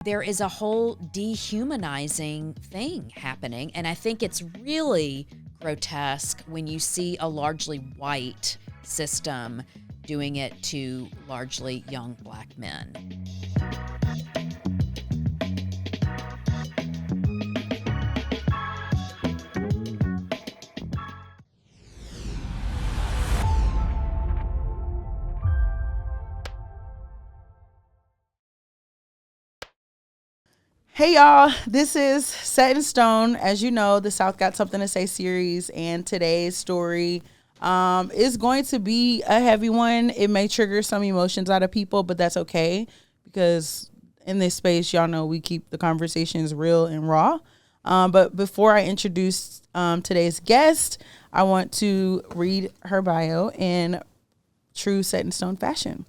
There is a whole dehumanizing thing happening, and I think it's really grotesque when you see a largely white system doing it to largely young Black men. Hey y'all, this is Set in Stone. As you know, the South Got Something to Say series, and today's story is going to be a heavy one. It may trigger some emotions out of people, but that's okay because in this space, y'all know we keep the conversations real and raw. But before I introduce today's guest, I want to read her bio in true Set in Stone fashion.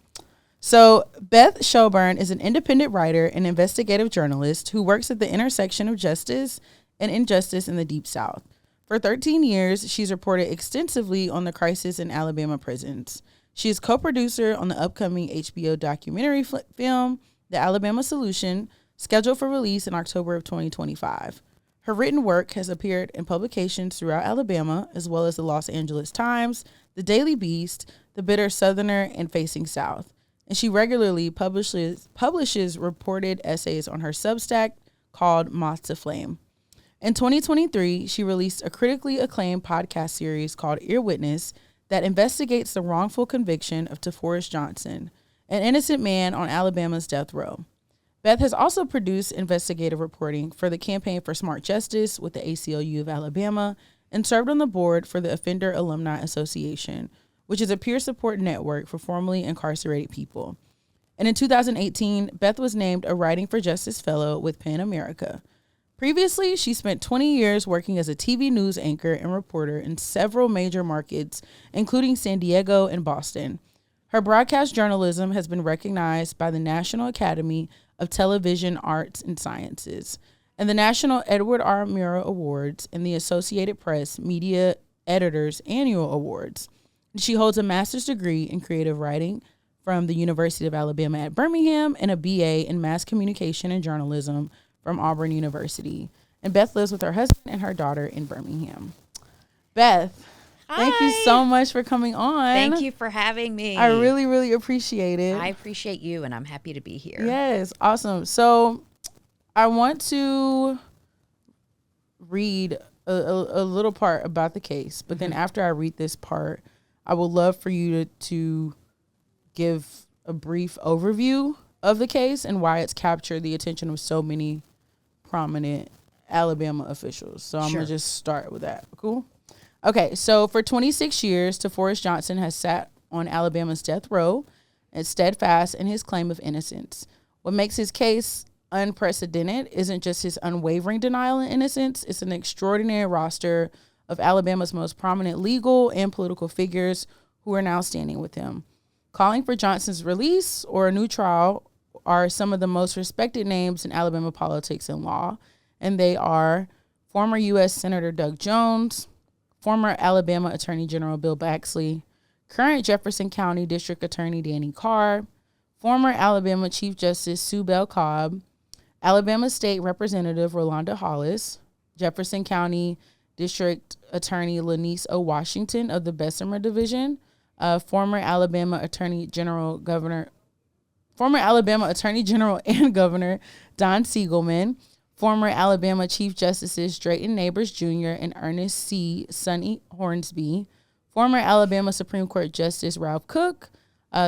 So, Beth Shelburne is an independent writer and investigative journalist who works at the intersection of justice and injustice in the Deep South. For 13 years, she's reported extensively on the crisis in Alabama prisons. She is co-producer on the upcoming HBO documentary film, The Alabama Solution, scheduled for release in October of 2025. Her written work has appeared in publications throughout Alabama, as well as the Los Angeles Times, the Daily Beast, the Bitter Southerner, and Facing South. And she regularly publishes reported essays on her Substack called Moth to Flame. In 2023, she released a critically acclaimed podcast series called Ear Witness that investigates the wrongful conviction of Toforrest Johnson, an innocent man on Alabama's death row. Beth has also produced investigative reporting for the Campaign for Smart Justice with the ACLU of Alabama and served on the board for the Offender Alumni Association, which is a peer support network for formerly incarcerated people. And in 2018, Beth was named a Writing for Justice Fellow with PEN America. Previously, she spent 20 years working as a TV news anchor and reporter in several major markets, including San Diego and Boston. Her broadcast journalism has been recognized by the National Academy of Television Arts and Sciences and the National Edward R. Murrow Awards and the Associated Press Media Editors Annual Awards. She holds a master's degree in creative writing from the University of Alabama at Birmingham and a BA in mass communication and journalism from Auburn University. And Beth lives with her husband and her daughter in Birmingham. Beth, thank you so much for coming on. Thank you for having me. I really, really appreciate it. I appreciate you, and I'm happy to be here. Yes, awesome. So I want to read a little part about the case, but then after I read this part, I would love for you to give a brief overview of the case and why it's captured the attention of so many prominent Alabama officials. So I'm going to just start with that. Cool? Okay, so for 26 years, Toforrest Johnson has sat on Alabama's death row and steadfast in his claim of innocence. What makes his case unprecedented isn't just his unwavering denial of innocence, it's an extraordinary roster of Alabama's most prominent legal and political figures who are now standing with him. Calling for Johnson's release or a new trial are some of the most respected names in Alabama politics and law, and they are former U.S. Senator Doug Jones, former Alabama Attorney General Bill Baxley, current Jefferson County District Attorney Danny Carr, former Alabama Chief Justice Sue Bell Cobb, Alabama State Representative Rolanda Hollis, Jefferson County District Attorney Lanice O. Washington of the Bessemer Division, former Alabama Attorney General and Governor Don Siegelman, former Alabama Chief Justices Drayton Neighbors Jr. and Ernest C. Sonny Hornsby, former Alabama Supreme Court Justice Ralph Cook,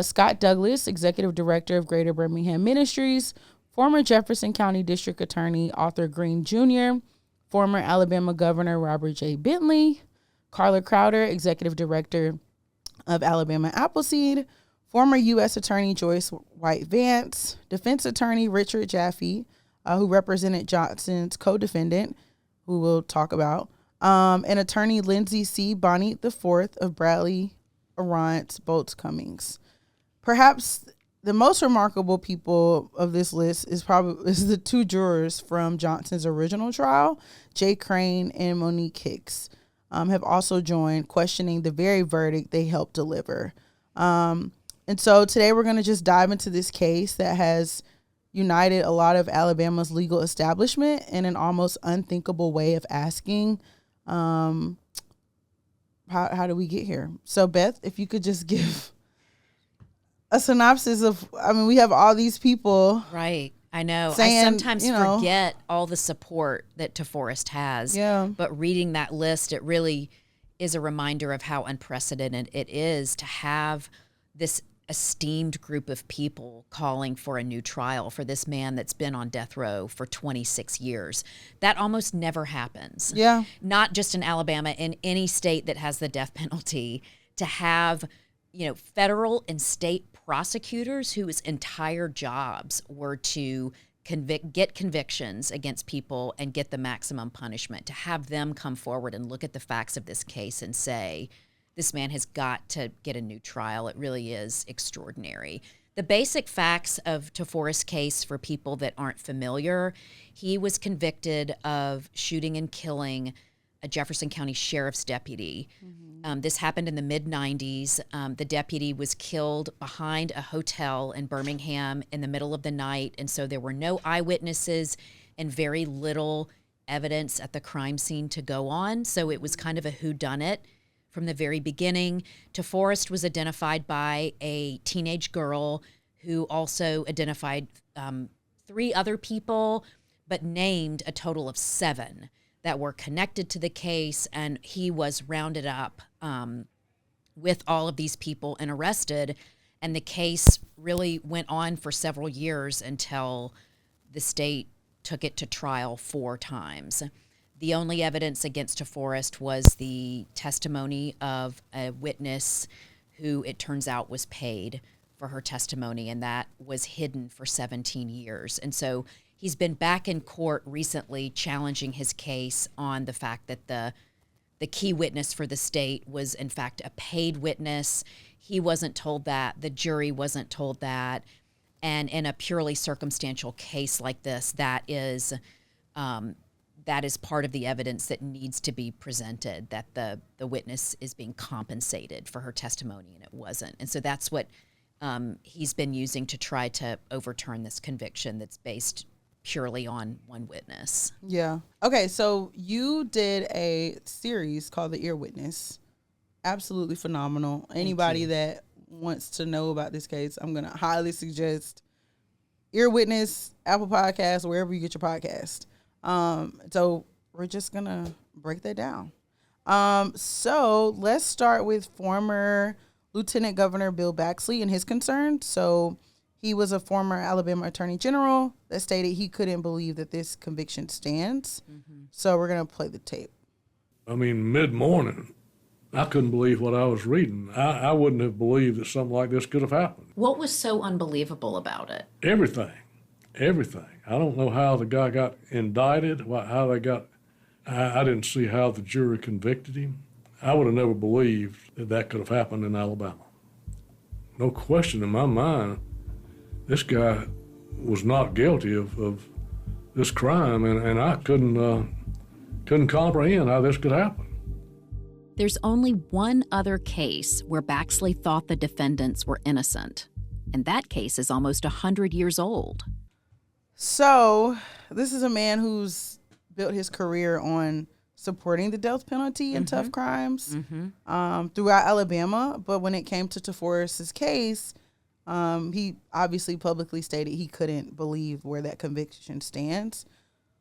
Scott Douglas, Executive Director of Greater Birmingham Ministries, former Jefferson County District Attorney Arthur Green Jr., former Alabama Governor Robert J. Bentley, Carla Crowder, Executive Director of Alabama Appleseed, former U.S. Attorney Joyce White Vance, Defense Attorney Richard Jaffe, who represented Johnson's co-defendant, who we'll talk about, and Attorney Lindsay C. Bonnie IV of Bradley, Arant, Bolts, Cummings. Perhaps the most remarkable people of this list is the two jurors from Johnson's original trial, Jay Crane and Monique Hicks, have also joined questioning the very verdict they helped deliver. And so today we're going to just dive into this case that has united a lot of Alabama's legal establishment in an almost unthinkable way of asking, how do we get here? So, Beth, if you could just give a synopsis of, I mean, we have all these people. Right. I know. Saying, I sometimes forget all the support that Toforrest has. Yeah. But reading that list, it really is a reminder of how unprecedented it is to have this esteemed group of people calling for a new trial for this man that's been on death row for 26 years. That almost never happens. Yeah. Not just in Alabama, in any state that has the death penalty, to have, federal and state prosecutors whose entire jobs were to get convictions against people and get the maximum punishment, to have them come forward and look at the facts of this case and say, this man has got to get a new trial. It really is extraordinary. The basic facts of Toforrest's case, for people that aren't familiar, he was convicted of shooting and killing a Jefferson County Sheriff's deputy. Mm-hmm. This happened in the mid-'90s. The deputy was killed behind a hotel in Birmingham in the middle of the night, and so there were no eyewitnesses and very little evidence at the crime scene to go on. So it was kind of a whodunit from the very beginning. Toforrest was identified by a teenage girl who also identified 3 other people, but named a total of 7 that were connected to the case, and he was rounded up with all of these people and arrested, and the case really went on for several years until the state took it to trial 4 times. The only evidence against Toforrest was the testimony of a witness who, it turns out, was paid for her testimony, and that was hidden for 17 years. And so he's been back in court recently challenging his case on the fact that the key witness for the state was, in fact, a paid witness. He wasn't told that. The jury wasn't told that. And in a purely circumstantial case like this, that is part of the evidence that needs to be presented, that the witness is being compensated for her testimony, and it wasn't. And so that's what he's been using to try to overturn this conviction that's based purely on one witness. Yeah. Okay, so you did a series called The Ear Witness. Absolutely phenomenal. Anybody that wants to know about this case, I'm going to highly suggest Ear Witness, Apple Podcasts, wherever you get your podcast. So we're just going to break that down. So let's start with former Lieutenant Governor Bill Baxley and his concerns. So he was a former Alabama Attorney General that stated he couldn't believe that this conviction stands. Mm-hmm. So we're going to play the tape. I mean, mid-morning, I couldn't believe what I was reading. I wouldn't have believed that something like this could have happened. What was so unbelievable about it? Everything. I don't know how the guy got indicted, how they got... I didn't see how the jury convicted him. I would have never believed that could have happened in Alabama. No question in my mind, this guy was not guilty of this crime, and I couldn't comprehend how this could happen. There's only one other case where Baxley thought the defendants were innocent, and that case is almost 100 years old. So this is a man who's built his career on supporting the death penalty in tough crimes throughout Alabama. But when it came to Toforrest's case, he obviously publicly stated he couldn't believe where that conviction stands.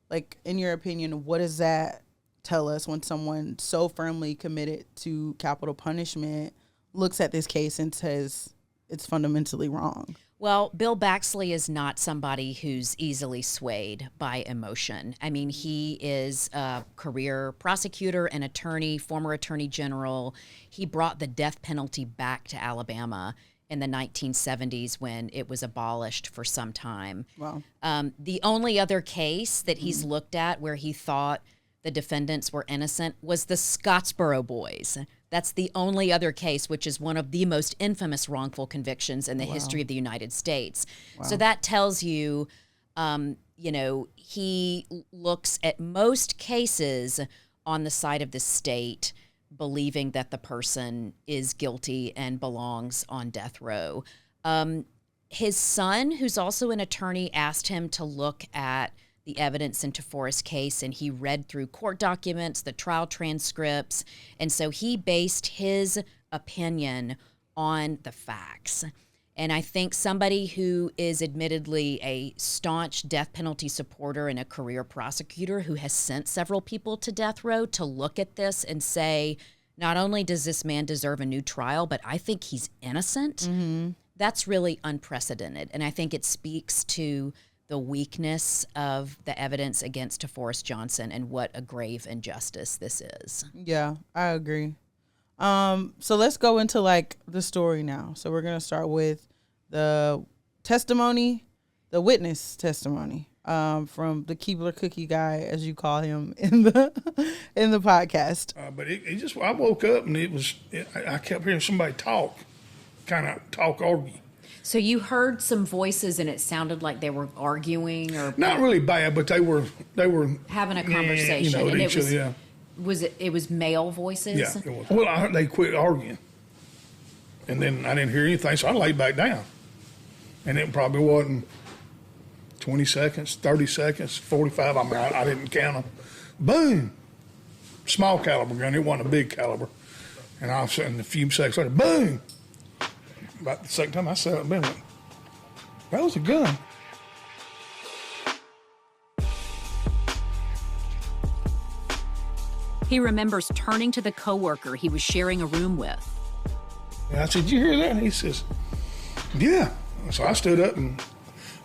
Like, in your opinion, what does that tell us when someone so firmly committed to capital punishment looks at this case and says it's fundamentally wrong? Well, Bill Baxley is not somebody who's easily swayed by emotion. I mean, he is a career prosecutor and attorney, former attorney general. He brought the death penalty back to Alabama in the 1970s when it was abolished for some time. Wow. The only other case that he's looked at where he thought the defendants were innocent was the Scottsboro boys. That's the only other case, which is one of the most infamous wrongful convictions in the history of the United States. Wow. So that tells you, he looks at most cases on the side of the state, believing that the person is guilty and belongs on death row. His son, who's also an attorney, asked him to look at the evidence in Toforrest's case, and he read through court documents, the trial transcripts, and so he based his opinion on the facts. And I think somebody who is admittedly a staunch death penalty supporter and a career prosecutor who has sent several people to death row to look at this and say, not only does this man deserve a new trial, but I think he's innocent, that's really unprecedented. And I think it speaks to the weakness of the evidence against Toforrest Johnson and what a grave injustice this is. Yeah, I agree. So let's go into like the story now. So we're going to start with the testimony, the witness testimony, from the Keebler Cookie guy, as you call him in the podcast. But it just, I woke up and I kept hearing somebody talk, argue. So you heard some voices and it sounded like they were arguing, or Not really bad, but they were having a conversation. and it each was, other, yeah. it was male voices? Yeah, it was. Well, they quit arguing. And then I didn't hear anything, so I laid back down. And it probably wasn't 20 seconds, 30 seconds, 45. I mean, I didn't count them. Boom! Small caliber gun. It wasn't a big caliber. And all of a sudden, a few seconds later, boom! About the second time I sat up and went, that was a gun. He remembers turning to the coworker he was sharing a room with. And I said, "Did you hear that?" And he says, "Yeah." So I stood up and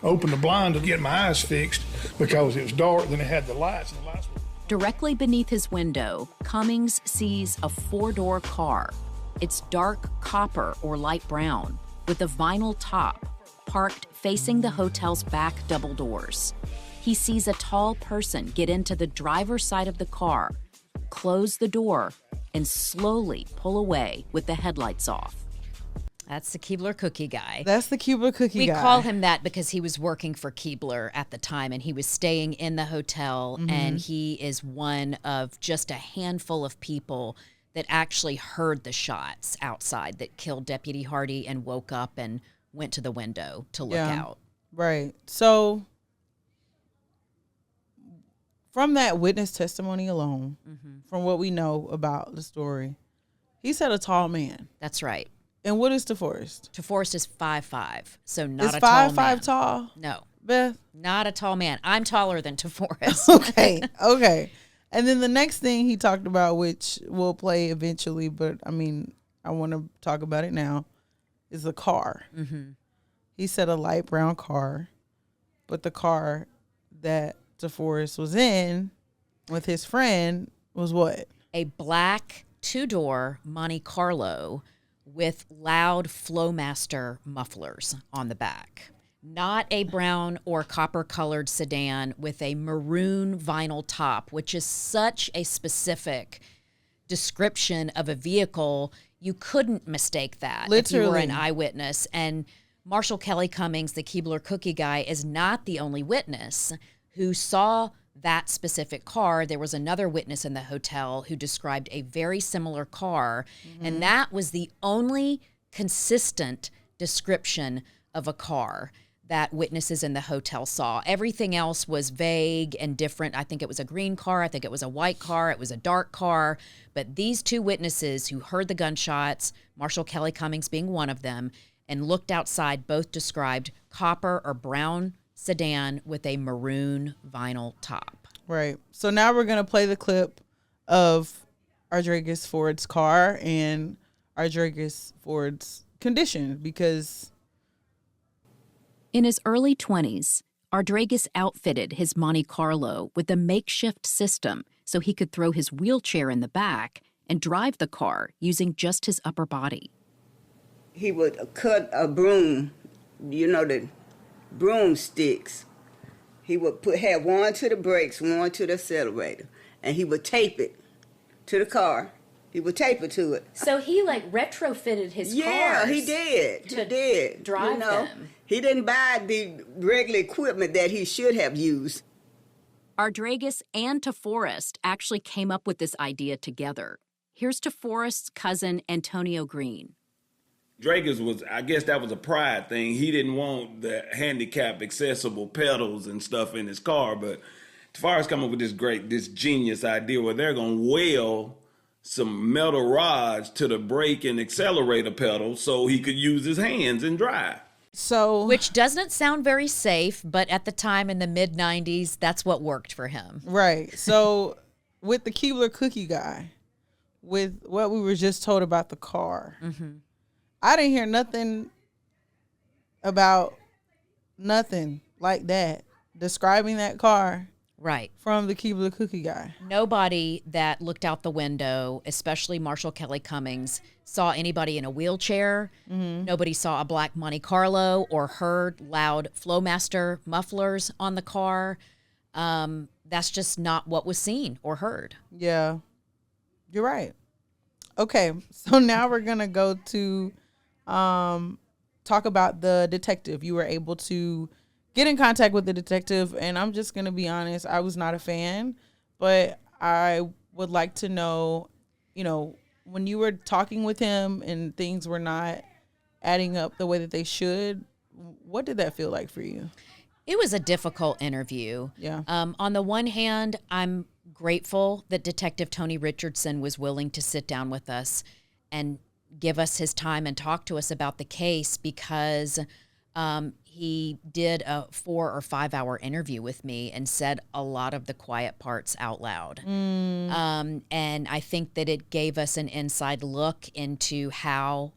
opened the blind to get my eyes fixed because it was dark. Then it had the lights, and the lights were... Directly beneath his window, Cummings sees a four-door car. It's dark copper or light brown with a vinyl top, parked facing the hotel's back double doors. He sees a tall person get into the driver's side of the car, close the door, and slowly pull away with the headlights off. That's the Keebler Cookie guy. That's the Keebler Cookie guy. We call him that because he was working for Keebler at the time, and he was staying in the hotel, and he is one of just a handful of people that actually heard the shots outside that killed Deputy Hardy and woke up and went to the window to look out. Right. So from that witness testimony alone, from what we know about the story, he said a tall man. That's right. And what is Toforrest? Toforrest is 5'5", so not a is tall 5'5" man. tall? No. Beth? Not a tall man. I'm taller than Toforrest. Okay. And then the next thing he talked about, which we'll play eventually, but I mean, I want to talk about it now, is the car. He said a light brown car, but the car that Toforrest was in with his friend was what? A black two-door Monte Carlo with loud Flowmaster mufflers on the back. Not a brown or copper-colored sedan with a maroon vinyl top, which is such a specific description of a vehicle. You couldn't mistake that if you were an eyewitness. And Marshall Kelly Cummings, the Keebler Cookie guy, is not the only witness who saw that specific car. There was another witness in the hotel who described a very similar car, and that was the only consistent description of a car that witnesses in the hotel saw. Everything else was vague and different. I think it was a green car. I think it was a white car. It was a dark car. But these two witnesses who heard the gunshots, Marshall Kelly Cummings being one of them, and looked outside, both described copper or brown sedan with a maroon vinyl top. Right. So now we're going to play the clip of Ardregus Ford's car and Ardregus Ford's condition, because In his early 20s, Ardregus outfitted his Monte Carlo with a makeshift system so he could throw his wheelchair in the back and drive the car using just his upper body. He would cut a broom, the broomsticks. He would have one to the brakes, one to the accelerator, and he would tape it to the car. He would tape it to it. So he retrofitted his cars. Yeah, he did. He did. Drive them. He didn't buy the regular equipment that he should have used. Ardregus and Toforrest actually came up with this idea together. Here's Toforrest's cousin, Antonio Green. Draker's was, I guess that was a pride thing. He didn't want the handicap accessible pedals and stuff in his car, but Toforrest come up with this genius idea where they're going to weld some metal rods to the brake and accelerator pedal so he could use his hands and drive. So, which doesn't sound very safe, but at the time in the mid-90s, that's what worked for him. Right. So with the Keebler cookie guy, with what we were just told about the car, I didn't hear nothing about nothing like that describing that car. Right. From the Keebler cookie guy. Nobody that looked out the window, especially Marshall Kelly Cummings, saw anybody in a wheelchair. Nobody saw a black Monte Carlo or heard loud Flowmaster mufflers on the car. That's just not what was seen or heard. Yeah, you're right. Okay, so now we're going to go to talk about the detective. You were able to get in contact with the detective, and I'm just going to be honest, I was not a fan, but I would like to know, when you were talking with him and things were not adding up the way that they should, what did that feel like for you? It was a difficult interview. Yeah. On the one hand, I'm grateful that Detective Tony Richardson was willing to sit down with us and give us his time and talk to us about the case, because he did a 4 or 5 hour interview with me and said a lot of the quiet parts out loud. And I think that it gave us an inside look into how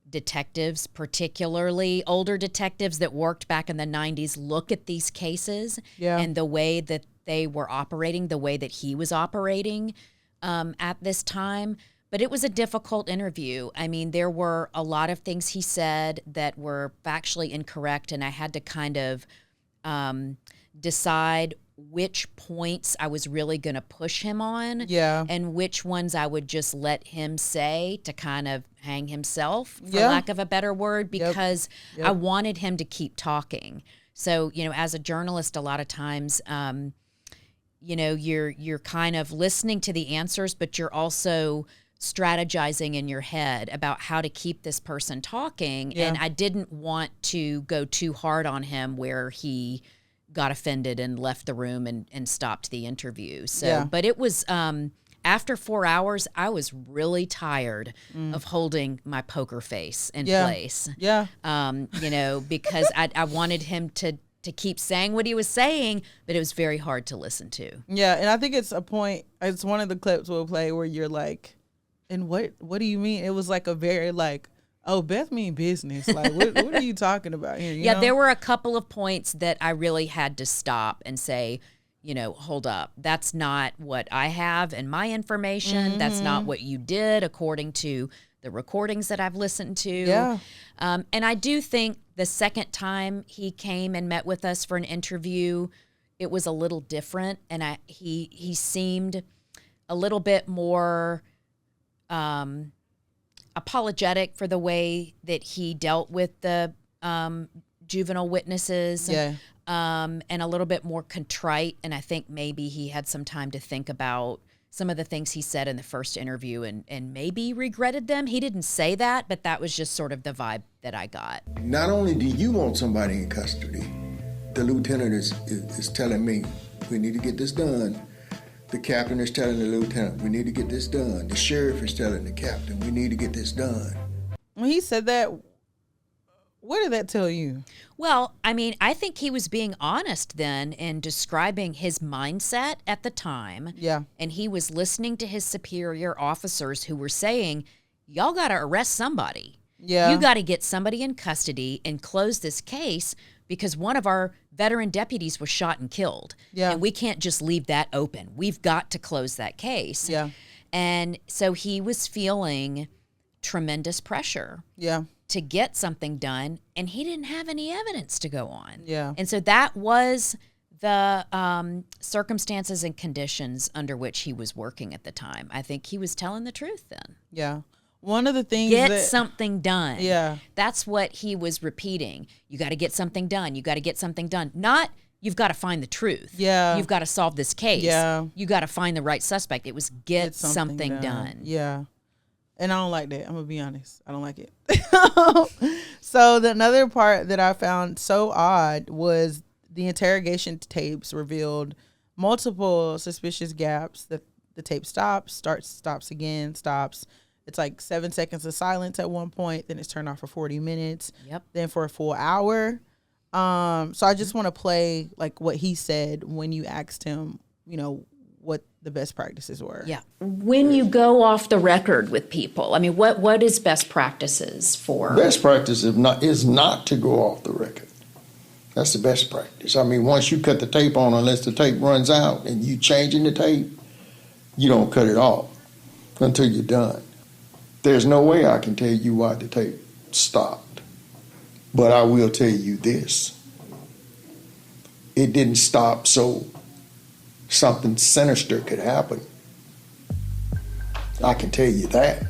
detectives, particularly older detectives that worked back in the 90s, look at these cases and the way that they were operating, the way that he was operating at this time. But it was a difficult interview. I mean, there were a lot of things he said that were factually incorrect, and I had to kind of decide which points I was really going to push him on and which ones I would just let him say to kind of hang himself, for lack of a better word, because I wanted him to keep talking. So, as a journalist, a lot of times, you're kind of listening to the answers, but you're also strategizing in your head about how to keep this person talking. And I didn't want to go too hard on him where he got offended and left the room and stopped the interview. So, but it was, after 4 hours, I was really tired of holding my poker face in place. Because I wanted him to keep saying what he was saying, but it was very hard to listen to. Yeah. And I think it's one of the clips we'll play where you're like, and what do you mean? It was like a very oh, Beth mean business. Like, what are you talking about here? You know? There were a couple of points that I really had to stop and say, hold up. That's not what I have in my information. That's not what you did according to the recordings that I've listened to. Yeah. And I do think the second time he came and met with us for an interview, it was a little different. And he seemed a little bit more apologetic for the way that he dealt with the juvenile witnesses, and a little bit more contrite. And I think maybe he had some time to think about some of the things he said in the first interview and maybe regretted them. He didn't say that, but that was just sort of the vibe that I got. Not only do you want somebody in custody, the lieutenant is telling me, we need to get this done. The captain is telling the lieutenant, we need to get this done. The sheriff is telling the captain, we need to get this done. When he said that, what did that tell you? Well, I mean, I think he was being honest then in describing his mindset at the time. Yeah. And he was listening to his superior officers who were saying, y'all got to arrest somebody. Yeah. You got to get somebody in custody and close this case because one of our veteran deputies was shot and killed. Yeah. And we can't just leave that open. We've got to close that case. Yeah. And so he was feeling tremendous pressure. Yeah. To get something done, and he didn't have any evidence to go on. Yeah. And so that was the circumstances and conditions under which he was working at the time. I think he was telling the truth then. Yeah. One of the things Get something done. Yeah. That's what he was repeating. You got to get something done. You got to get something done. Not you've got to find the truth. Yeah. You've got to solve this case. Yeah. You got to find the right suspect. It was get something done. Yeah. And I don't like that. I'm going to be honest. I don't like it. So another part that I found so odd was the interrogation tapes revealed multiple suspicious gaps. The tape stops, stops again, stops. It's like 7 seconds of silence at one point. Then it's turned off for 40 minutes. Yep. Then for a full hour. So I just want to play like what he said when you asked him, what the best practices were. Yeah. When you go off the record with people, I mean, what is best practices for? Best practice is not to go off the record. That's the best practice. I mean, once you cut the tape on, unless the tape runs out and you changing the tape, you don't cut it off until you're done. There's no way I can tell you why the tape stopped. But I will tell you this. It didn't stop so something sinister could happen. I can tell you that.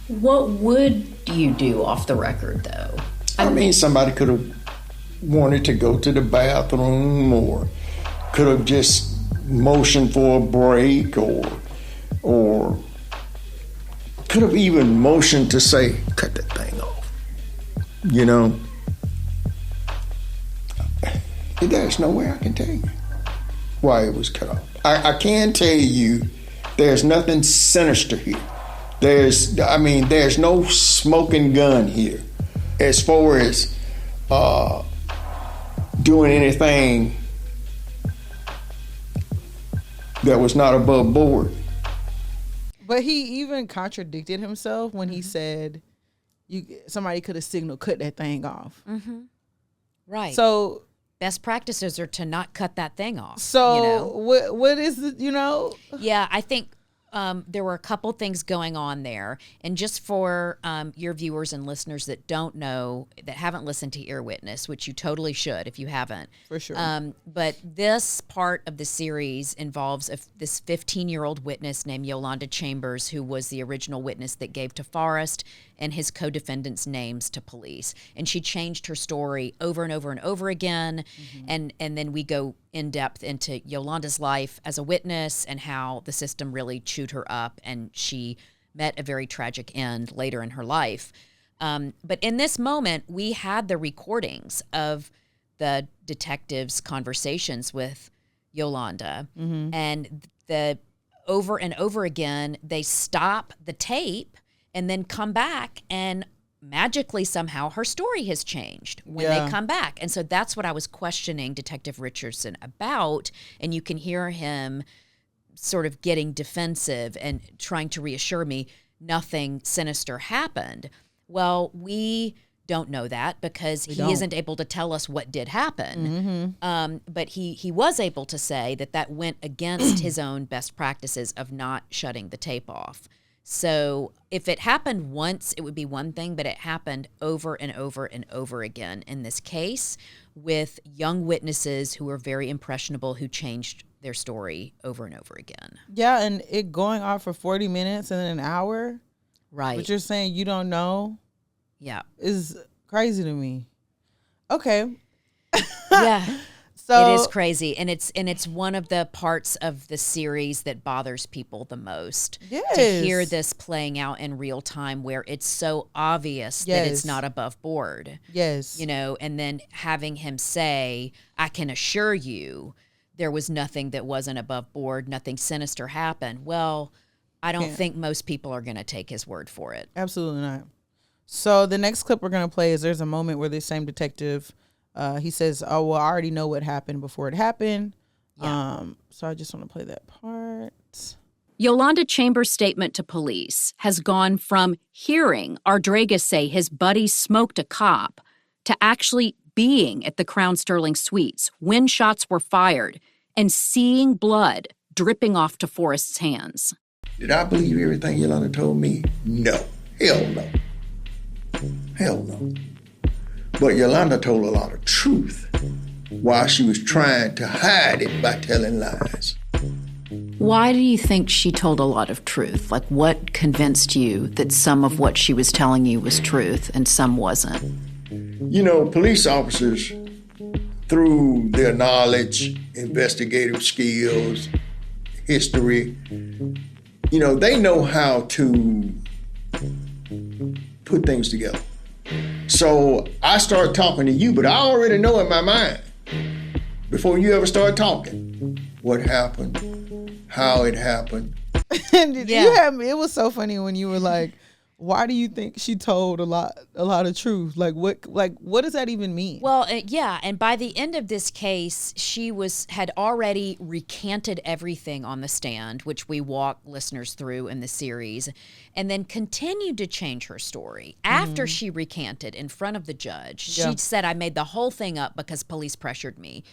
What would you do off the record, though? I mean, somebody could have wanted to go to the bathroom or could have just motioned for a break or could have even motioned to say, cut that thing off. There's no way I can tell you why it was cut off. I can tell you there's nothing sinister here. There's no smoking gun here as far as doing anything that was not above board. But he even contradicted himself when he said somebody could have signaled cut that thing off. Mm-hmm. Right. So best practices are to not cut that thing off. So what is it, Yeah, I think there were a couple things going on there. And just for your viewers and listeners that don't know, that haven't listened to Ear Witness, which you totally should if you haven't. For sure. But this part of the series involves this 15-year-old witness named Yolanda Chambers, who was the original witness that gave Toforrest and his co-defendants' names to police. And she changed her story over and over and over again. Mm-hmm. And then we go in depth into Yolanda's life as a witness and how the system really chewed her up, and she met a very tragic end later in her life. But in this moment, we had the recordings of the detectives' conversations with Yolanda. Mm-hmm. And over and over again, they stop the tape and then come back, and magically somehow her story has changed when they come back. And so that's what I was questioning Detective Richardson about. And you can hear him sort of getting defensive and trying to reassure me nothing sinister happened. Well, we don't know that because he isn't able to tell us what did happen. Mm-hmm. But he was able to say that went against his own best practices of not shutting the tape off. So if it happened once, it would be one thing, but it happened over and over and over again in this case with young witnesses who were very impressionable, who changed their story over and over again. Yeah, and it going off for 40 minutes and then an hour. Right. But you're saying you don't know? Yeah. Is crazy to me. Okay. Yeah. So it is crazy, and it's one of the parts of the series that bothers people the most. Yes. To hear this playing out in real time, where it's so obvious that it's not above board. Yes. And then having him say, "I can assure you, there was nothing that wasn't above board. Nothing sinister happened." Well, I don't think most people are going to take his word for it. Absolutely not. So the next clip we're going to play is there's a moment where this same detective. He says, "Oh, well, I already know what happened before it happened." Yeah. So I just want to play that part. Yolanda Chambers' statement to police has gone from hearing Ardregas say his buddy smoked a cop to actually being at the Crown Sterling Suites when shots were fired and seeing blood dripping off Toforrest's hands. Did I believe everything Yolanda told me? No. Hell no. Hell no. But Yolanda told a lot of truth while she was trying to hide it by telling lies. Why do you think she told a lot of truth? Like, what convinced you that some of what she was telling you was truth and some wasn't? Police officers, through their knowledge, investigative skills, history, they know how to put things together. So I start talking to you, but I already know in my mind, before you ever start talking, what happened, how it happened. And it was so funny when you were like, why do you think she told a lot of truth? Like what does that even mean? Well, and by the end of this case, she had already recanted everything on the stand, which we walk listeners through in the series, and then continued to change her story. After she recanted in front of the judge, she said, I made the whole thing up because police pressured me.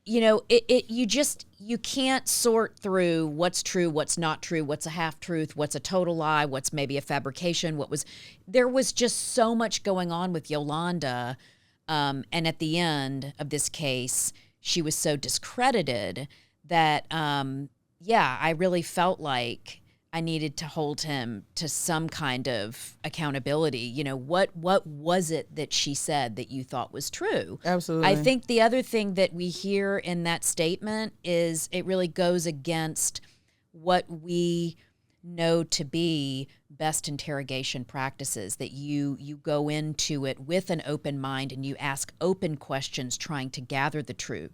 You can't sort through what's true, what's not true, what's a half truth, what's a total lie, what's maybe a fabrication, there was just so much going on with Yolanda. And at the end of this case, she was so discredited that, I really felt like I needed to hold him to some kind of accountability. What was it that she said that you thought was true? Absolutely. I think the other thing that we hear in that statement is it really goes against what we know to be best interrogation practices, that you go into it with an open mind and you ask open questions trying to gather the truth.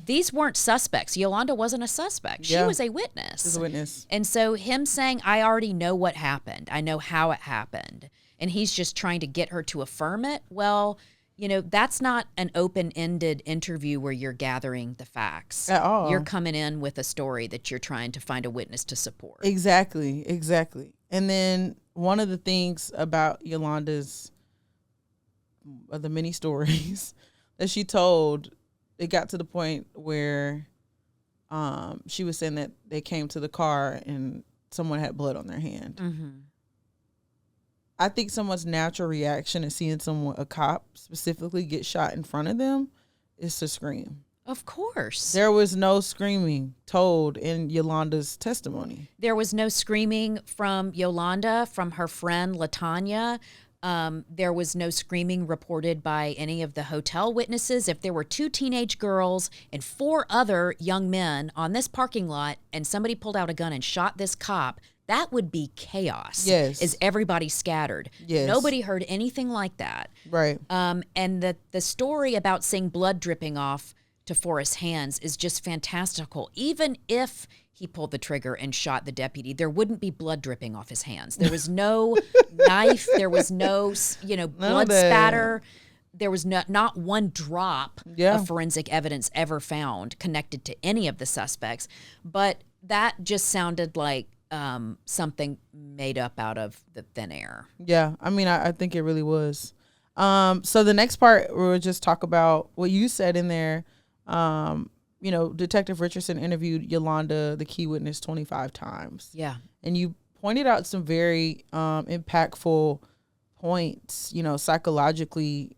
These weren't suspects. Yolanda wasn't a suspect. She was a witness. She was a witness. And so him saying, I already know what happened. I know how it happened. And he's just trying to get her to affirm it. Well, that's not an open-ended interview where you're gathering the facts. At all. You're coming in with a story that you're trying to find a witness to support. Exactly. And then one of the things about Yolanda's, the many stories that she told, it got to the point where she was saying that they came to the car and someone had blood on their hand. Mm-hmm. I think someone's natural reaction to seeing a cop specifically get shot in front of them is to scream. Of course. There was no screaming told in Yolanda's testimony. There was no screaming from Yolanda, from her friend LaTanya. There was no screaming reported by any of the hotel witnesses. If there were 2 teenage girls and 4 other young men on this parking lot and somebody pulled out a gun and shot this cop, that would be chaos. Yes. As everybody scattered. Yes. Nobody heard anything like that. Right. And the story about seeing blood dripping off Toforrest's hands is just fantastical. Even if he pulled the trigger and shot the deputy, there wouldn't be blood dripping off his hands. There was no knife. There was no, blood spatter. There was not one drop of forensic evidence ever found connected to any of the suspects. But that just sounded like something made up out of the thin air. Yeah, I mean, I think it really was. So the next part, we'll just talk about what you said in there. Detective Richardson interviewed Yolanda, the key witness, 25 times. Yeah. And you pointed out some very impactful points, psychologically,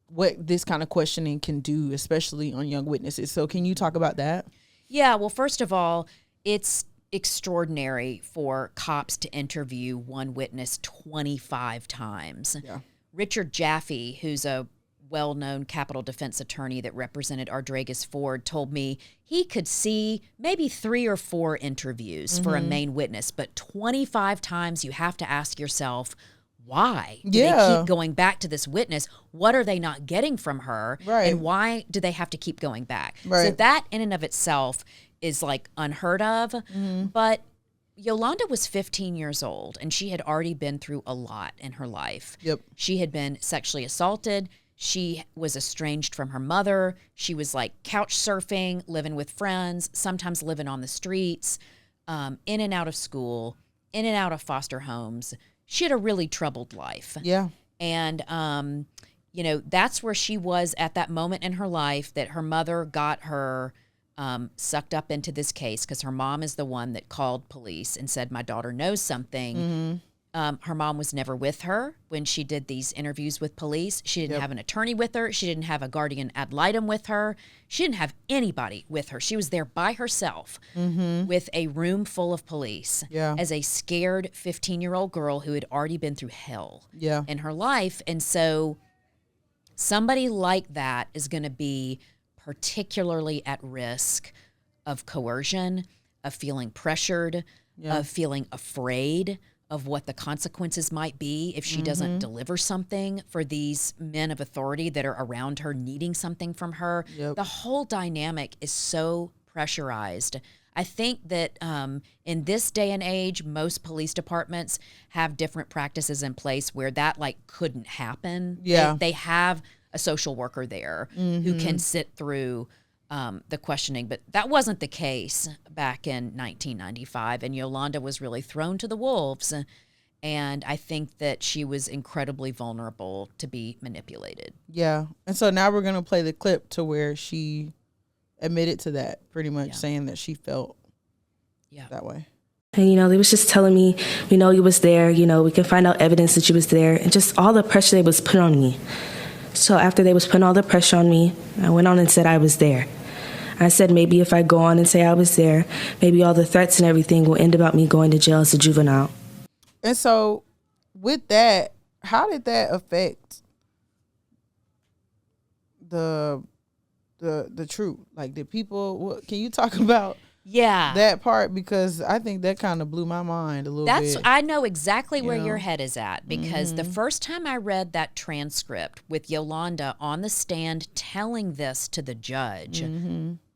what this kind of questioning can do, especially on young witnesses. So can you talk about that? Yeah, well, first of all, it's extraordinary for cops to interview one witness 25 times. Yeah. Richard Jaffe, who's a well-known capital defense attorney that represented Ardregas Ford, told me he could see maybe 3 or 4 interviews for a main witness, but 25 times you have to ask yourself, why do they keep going back to this witness? What are they not getting from her? Right. And why do they have to keep going back? Right. So that in and of itself is like unheard of. But Yolanda was 15 years old and she had already been through a lot in her life. Yep. She had been sexually assaulted. She was estranged from her mother. She was like couch surfing, living with friends, sometimes living on the streets, in and out of school, in and out of foster homes. She had a really troubled life. Yeah. And, that's where she was at that moment in her life that her mother got her sucked up into this case because her mom is the one that called police and said, my daughter knows something. Her mom was never with her when she did these interviews with police. She didn't have an attorney with her. She didn't have a guardian ad litem with her. She didn't have anybody with her. She was there by herself with a room full of police as a scared 15-year-old girl who had already been through hell in her life. And so somebody like that is going to be particularly at risk of coercion, of feeling pressured, of feeling afraid of what the consequences might be if she doesn't deliver something for these men of authority that are around her needing something from her. The whole dynamic is so pressurized. I think that in this day and age, most police departments have different practices in place where that like couldn't happen. They have a social worker there who can sit through the questioning, but that wasn't the case back in 1995. And Yolanda was really thrown to the wolves. And I think that she was incredibly vulnerable to be manipulated. Yeah. And so now we're going to play the clip to where she admitted to that, pretty much saying that she felt that way. And, they was just telling me, you was there, we can find out evidence that you was there, and just all the pressure they was put on me. So after they was putting all the pressure on me, I went on and said I was there. I said maybe if I go on and say I was there, maybe all the threats and everything will end about me going to jail as a juvenile. And so with that, how did that affect the truth? Like, did people, can you talk about that part? Because I think that kind of blew my mind a little bit. I know exactly where your head is at, because the first time I read that transcript with Yolanda on the stand telling this to the judge,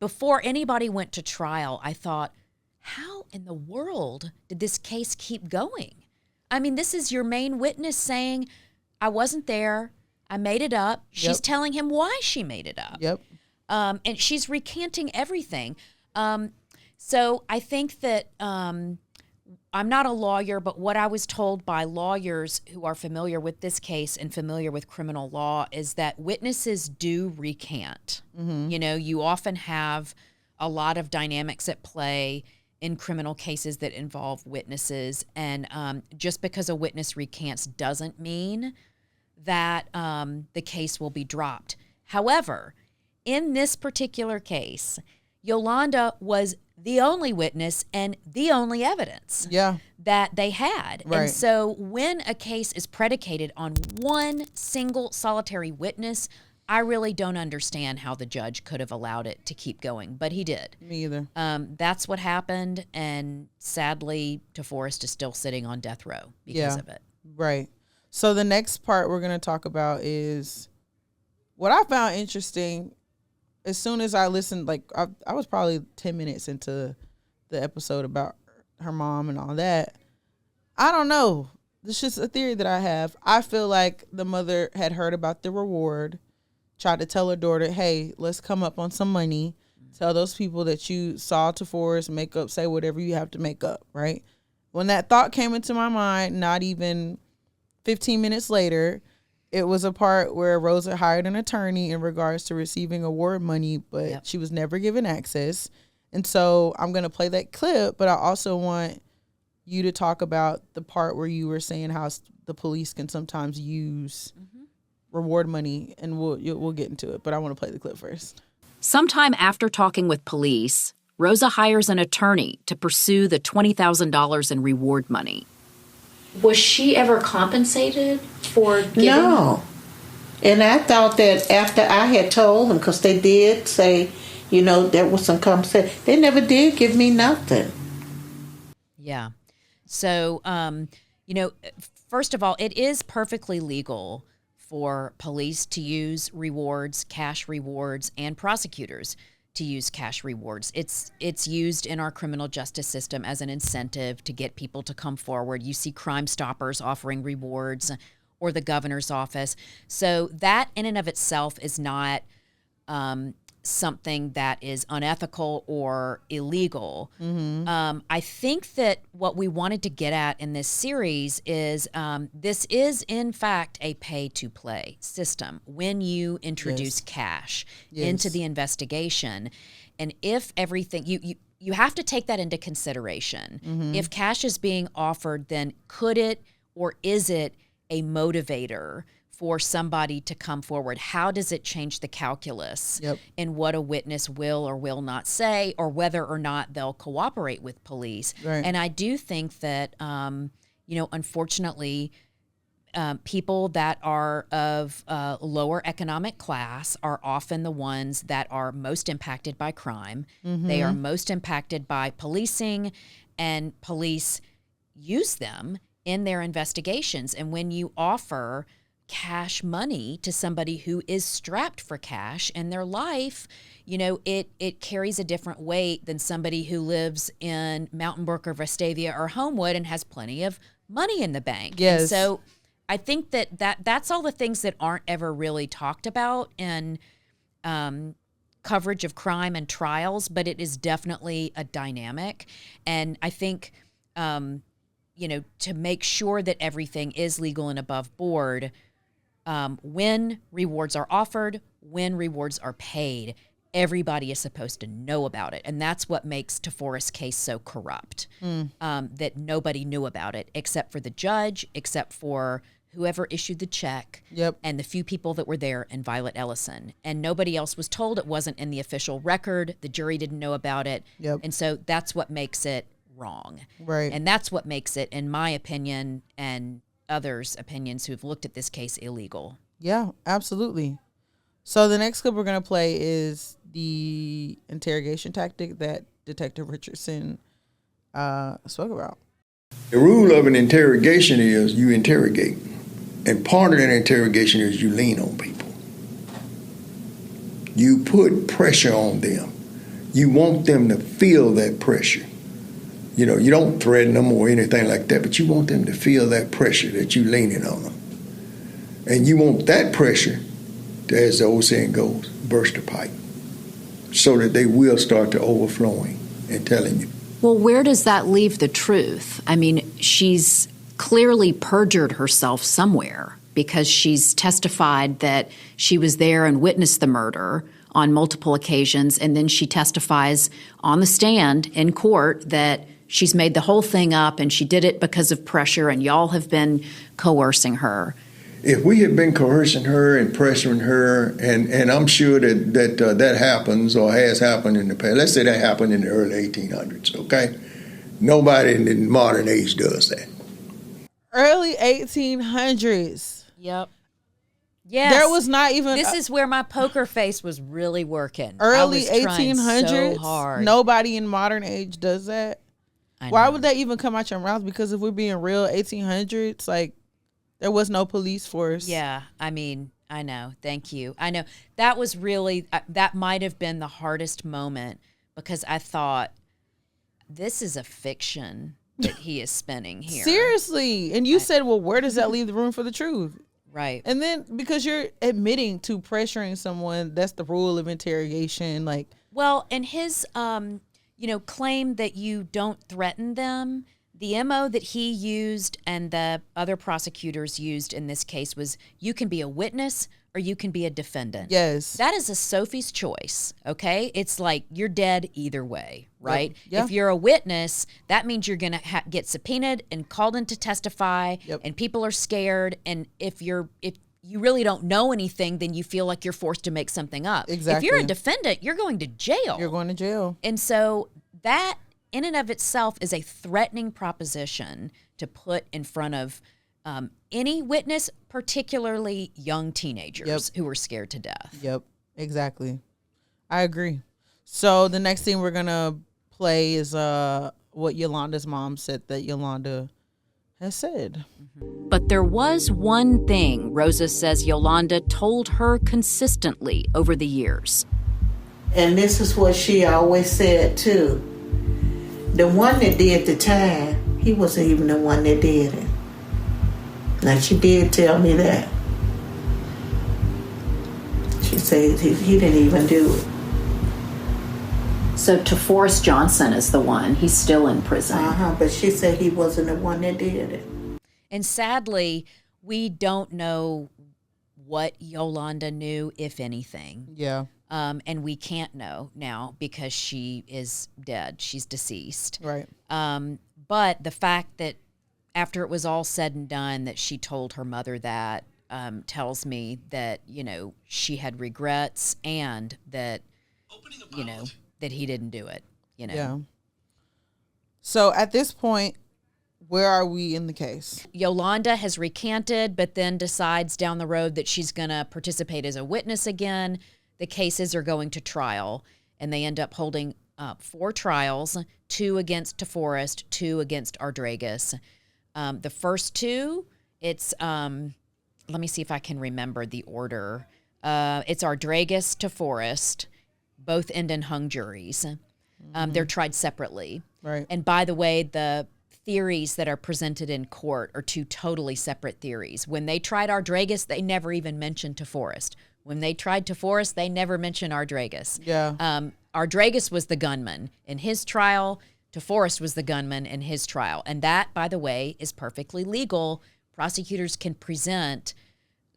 before anybody went to trial, I thought, how in the world did this case keep going? I mean, this is your main witness saying, I wasn't there, I made it up. She's telling him why she made it up. And she's recanting everything. So I think that I'm not a lawyer, but what I was told by lawyers who are familiar with this case and familiar with criminal law is that witnesses do recant. You often have a lot of dynamics at play in criminal cases that involve witnesses. And just because a witness recants doesn't mean that the case will be dropped. However, in this particular case, Yolanda was the only witness and the only evidence that they had. Right. And so when a case is predicated on one single solitary witness, I really don't understand how the judge could have allowed it to keep going, but he did. Me either. That's what happened, and sadly, Toforrest is still sitting on death row because of it. Right. So the next part we're going to talk about is what I found interesting. As soon as I listened, like I was probably 10 minutes into the episode about her mom and all that. I don't know. It's just a theory that I have. I feel like the mother had heard about the reward, tried to tell her daughter, hey, let's come up on some money. Tell those people that you saw Toforrest, make up, say whatever you have to make up, right? When that thought came into my mind, not even 15 minutes later, it was a part where Rosa hired an attorney in regards to receiving award money, but she was never given access. And so I'm going to play that clip, but I also want you to talk about the part where you were saying how the police can sometimes use reward money, and we'll get into it. But I want to play the clip first. Sometime after talking with police, Rosa hires an attorney to pursue the $20,000 in reward money. Was she ever compensated for giving? No. And I thought that after I had told them, because they did say, there was some compensation, they never did give me nothing. Yeah. So, first of all, it is perfectly legal for police to use rewards, cash rewards, and prosecutors to use cash rewards. It's used in our criminal justice system as an incentive to get people to come forward. You see Crime Stoppers offering rewards, or the governor's office. So that in and of itself is not something that is unethical or illegal. I think that what we wanted to get at in this series is this is in fact a pay-to-play system when you introduce cash into the investigation. And if everything, you have to take that into consideration. If cash is being offered, then could it or is it a motivator for somebody to come forward? How does it change the calculus in what a witness will or will not say, or whether or not they'll cooperate with police? Right. And I do think that, unfortunately, people that are of lower economic class are often the ones that are most impacted by crime. They are most impacted by policing, and police use them in their investigations. And when you offer cash money to somebody who is strapped for cash in their life, it carries a different weight than somebody who lives in Mountain Brook or Vestavia or Homewood and has plenty of money in the bank. Yes. And so I think that's all the things that aren't ever really talked about in coverage of crime and trials, but it is definitely a dynamic. And I think, to make sure that everything is legal and above board, when rewards are offered, when rewards are paid, everybody is supposed to know about it. And that's what makes Toforrest's case so corrupt, that nobody knew about it except for the judge, except for whoever issued the check, and the few people that were there, and Violet Ellison. And nobody else was told. It wasn't in the official record. The jury didn't know about it. And so that's what makes it wrong. Right. And that's what makes it, in my opinion, and others' opinions who've looked at this case, illegal. Yeah, absolutely. So the next clip we're going to play is the interrogation tactic that Detective Richardson spoke about. The rule of an interrogation is you interrogate. And part of that interrogation is you lean on people. You put pressure on them. You want them to feel that pressure. You don't threaten them or anything like that, but you want them to feel that pressure that you're leaning on them. And you want that pressure to, as the old saying goes, burst a pipe, so that they will start to overflowing and telling you. Well, where does that leave the truth? I mean, she's clearly perjured herself somewhere, because she's testified that she was there and witnessed the murder on multiple occasions, and then she testifies on the stand in court that she's made the whole thing up and she did it because of pressure and y'all have been coercing her. If we had been coercing her and pressuring her, and I'm sure that happens or has happened in the past. Let's say that happened in the early 1800s, okay? Nobody in the modern age does that. Early 1800s. Yep. Yes. There was not even... This is where my poker face was really working. Early I was trying 1800s. so hard. Nobody in modern age does that. Why would that even come out your mouth? Because if we're being real, 1800s, like, there was no police force. Yeah, I mean, I know. Thank you. I know. That was really, that might have been the hardest moment, because I thought, this is a fiction that he is spinning here. Seriously. And you said, well, where does that leave the room for the truth? Right. And then, because you're admitting to pressuring someone, that's the rule of interrogation. Like, well, and his, claim that you don't threaten them, the MO that he used and the other prosecutors used in this case was, you can be a witness or you can be a defendant. Yes. That is a Sophie's choice, okay? It's like, you're dead either way, right? Yeah. If you're a witness, that means you're going to get subpoenaed and called in to testify, and people are scared. And if you really don't know anything, then you feel like you're forced to make something up. Exactly. If you're a defendant, you're going to jail. You're going to jail. And so that in and of itself is a threatening proposition to put in front of any witness, particularly young teenagers who are scared to death. Yep, exactly. I agree. So the next thing we're going to play is what Yolanda's mom said that Yolanda has said. But there was one thing Rosa says Yolanda told her consistently over the years. And this is what she always said, too. The one that did the time, he wasn't even the one that did it. Now, she did tell me that. She said he didn't even do it. So Toforrest Johnson is the one. He's still in prison. But she said he wasn't the one that did it. And sadly, we don't know what Yolanda knew, if anything. Yeah. And we can't know now because she is dead. She's deceased. Right. But the fact that after it was all said and done that she told her mother that tells me that, she had regrets and that, that he didn't do it, Yeah. So at this point, Where are we in the case? Yolanda has recanted, but then decides down the road that she's going to participate as a witness again. The cases are going to trial, and they end up holding 4 trials, 2 against Toforrest, 2 against Ardregas. The first 2, it's, let me see if I can remember the order. It's Ardregas, Toforrest, both end in hung juries. They're tried separately. Right. And by the way, the theories that are presented in court are 2 totally separate theories. When they tried Ardregas, they never even mentioned Toforrest. When they tried Toforrest, they never mentioned Ardregas. Yeah. Ardregas was the gunman in his trial. Toforrest was the gunman in his trial. And that, by the way, is perfectly legal. Prosecutors can present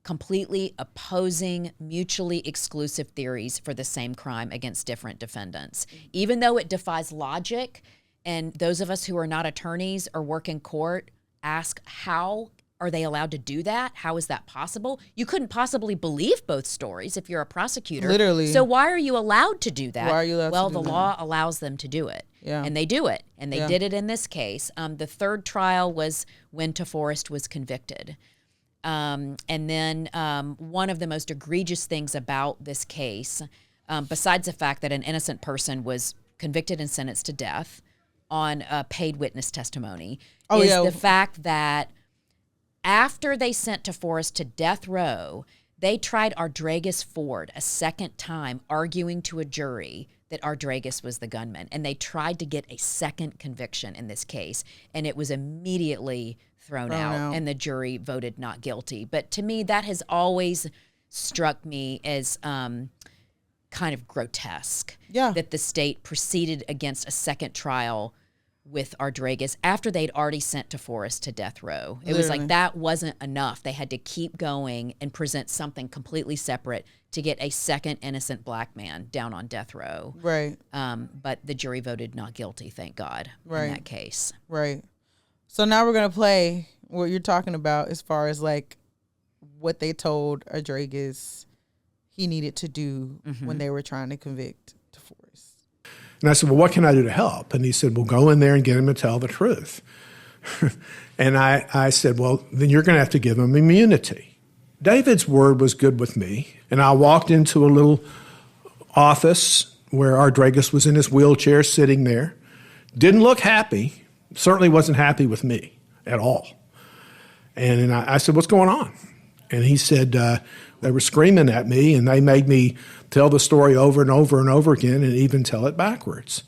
completely opposing, mutually exclusive theories for the same crime against different defendants. Even though it defies logic, and those of us who are not attorneys or work in court ask, how are they allowed to do that? How is that possible? You couldn't possibly believe both stories if you're a prosecutor. Literally. So why are you allowed to do that? Why are you allowed well, to do the that? law allows them to do it. Yeah. And they do it. And they Yeah. did it in this case. The third trial was when Toforrest was convicted. And then one of the most egregious things about this case, besides the fact that an innocent person was convicted and sentenced to death on paid witness testimony, is the fact that after they sent Toforrest to death row, they tried Ardregas Ford a second time, arguing to a jury that Ardregas was the gunman. And they tried to get a second conviction in this case, and it was immediately thrown out, and the jury voted not guilty. But to me, that has always struck me as kind of grotesque. Yeah. That the state proceeded against a second trial with Ardregas after they'd already sent Toforrest to death row. It was like that wasn't enough. They had to keep going and present something completely separate to get a second innocent black man down on death row. Right. But the jury voted not guilty, thank God, in that case. Right. So now we're going to play what you're talking about as far as like what they told Ardregas he needed to do when they were trying to convict Toforrest. And I said, well, what can I do to help? And he said, well, go in there and get him to tell the truth. And I said, well, then you're going to have to give him immunity. David's word was good with me. And I walked into a little office where Ardregas was in his wheelchair sitting there. Didn't look happy. Certainly wasn't happy with me at all. And I said, what's going on? And he said, they were screaming at me, and they made me tell the story over and over and over again and even tell it backwards.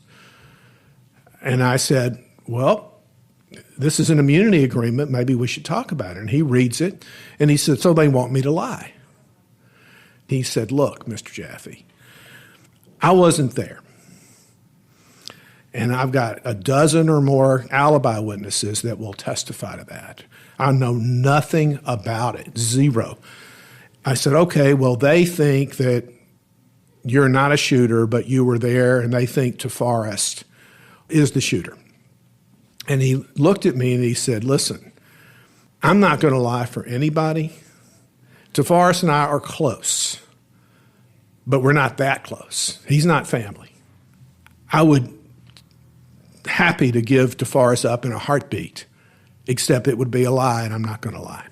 And I said, well, this is an immunity agreement. Maybe we should talk about it. And he reads it, and he said, so they want me to lie. He said, look, Mr. Jaffe, I wasn't there. And I've got a dozen or more alibi witnesses that will testify to that. I know nothing about it, zero. I said, okay, well, they think that you're not a shooter, but you were there, and they think Toforrest is the shooter. And he looked at me and he said, listen, I'm not going to lie for anybody. Toforrest and I are close, but we're not that close. He's not family. I would happy to give Toforrest up in a heartbeat, except it would be a lie, and I'm not going to lie.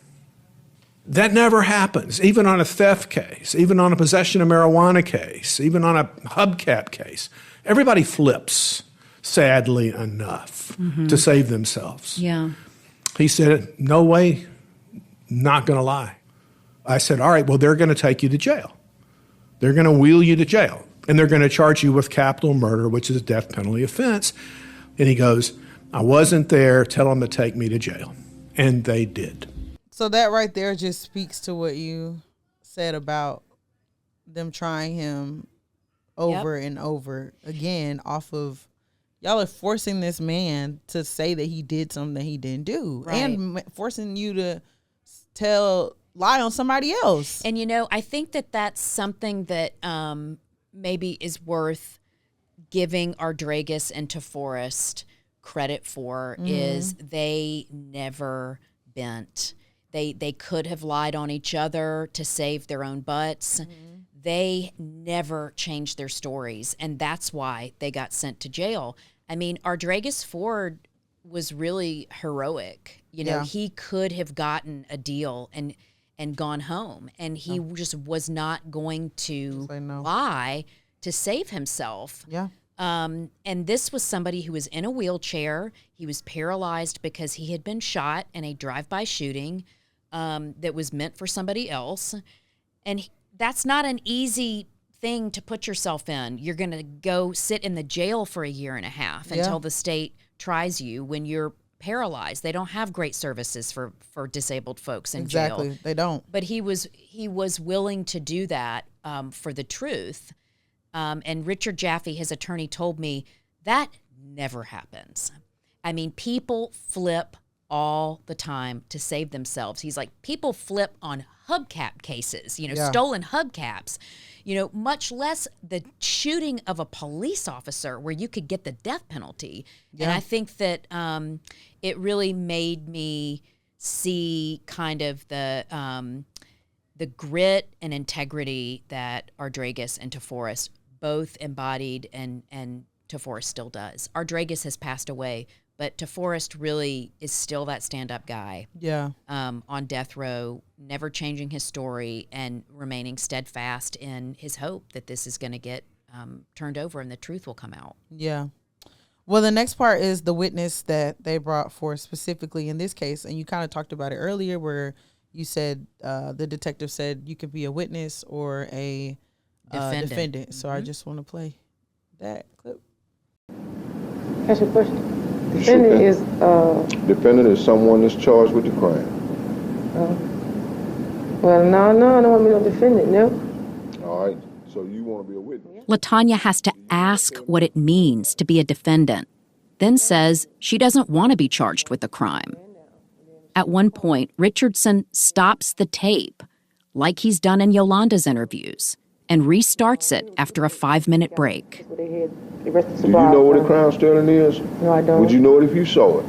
That never happens, even on a theft case, even on a possession of marijuana case, even on a hubcap case. Everybody flips, sadly enough, to save themselves. Yeah. He said, no way, not going to lie. I said, all right, well, they're going to take you to jail. They're going to wheel you to jail, and they're going to charge you with capital murder, which is a death penalty offense. And he goes, I wasn't there. Tell them to take me to jail. And they did. So that right there just speaks to what you said about them trying him over and over again off of, y'all are forcing this man to say that he did something that he didn't do. Right. And forcing you to lie on somebody else. And, you know, I think that that's something that maybe is worth giving Ardregas and Toforrest credit for is they never bent. They could have lied on each other to save their own butts. They never changed their stories, and that's why they got sent to jail. I mean, Ardregas Ford was really heroic. You know, he could have gotten a deal and gone home, and he just was not going to lie to save himself. Yeah. And this was somebody who was in a wheelchair. He was paralyzed because he had been shot in a drive-by shooting that was meant for somebody else. And that's not an easy thing to put yourself in. You're going to go sit in the jail for a year and a half until the state tries you when you're paralyzed. They don't have great services for disabled folks in jail. Exactly, they don't. But he was willing to do that for the truth. And Richard Jaffe, his attorney, told me that never happens. I mean, people flip all the time to save themselves. He's like, people flip on hubcap cases, stolen hubcaps, much less the shooting of a police officer where you could get the death penalty. And I think that it really made me see kind of the grit and integrity that Ardregas and Toforrest both embodied, and Toforrest still does. Ardregas has passed away, but Toforrest really is still that stand-up guy. Yeah. On death row, never changing his story and remaining steadfast in his hope that this is going to get turned over and the truth will come out. Yeah. Well, the next part is the witness that they brought forth specifically in this case, and you kind of talked about it earlier where you said the detective said you could be a witness or a defendant. So I just want to play that clip. That's a question. Defendant is someone that's charged with the crime. Well, no, I don't want to be no defendant, no. All right, so you want to be a witness. LaTanya has to ask what it means to be a defendant, then says she doesn't want to be charged with the crime. At one point, Richardson stops the tape, like he's done in Yolanda's interviews, and restarts it after a 5-minute break. Do you know what a crown sterling is? No, I don't. Would you know it if you saw it?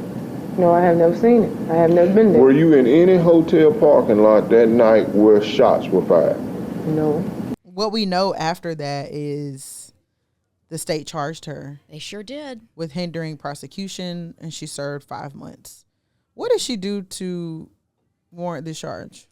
No, I have never seen it. I have never been there. Were you in any hotel parking lot that night where shots were fired? No. What we know after that is the state charged her. They sure did. With hindering prosecution, and she served 5 months. What did she do to warrant this charge?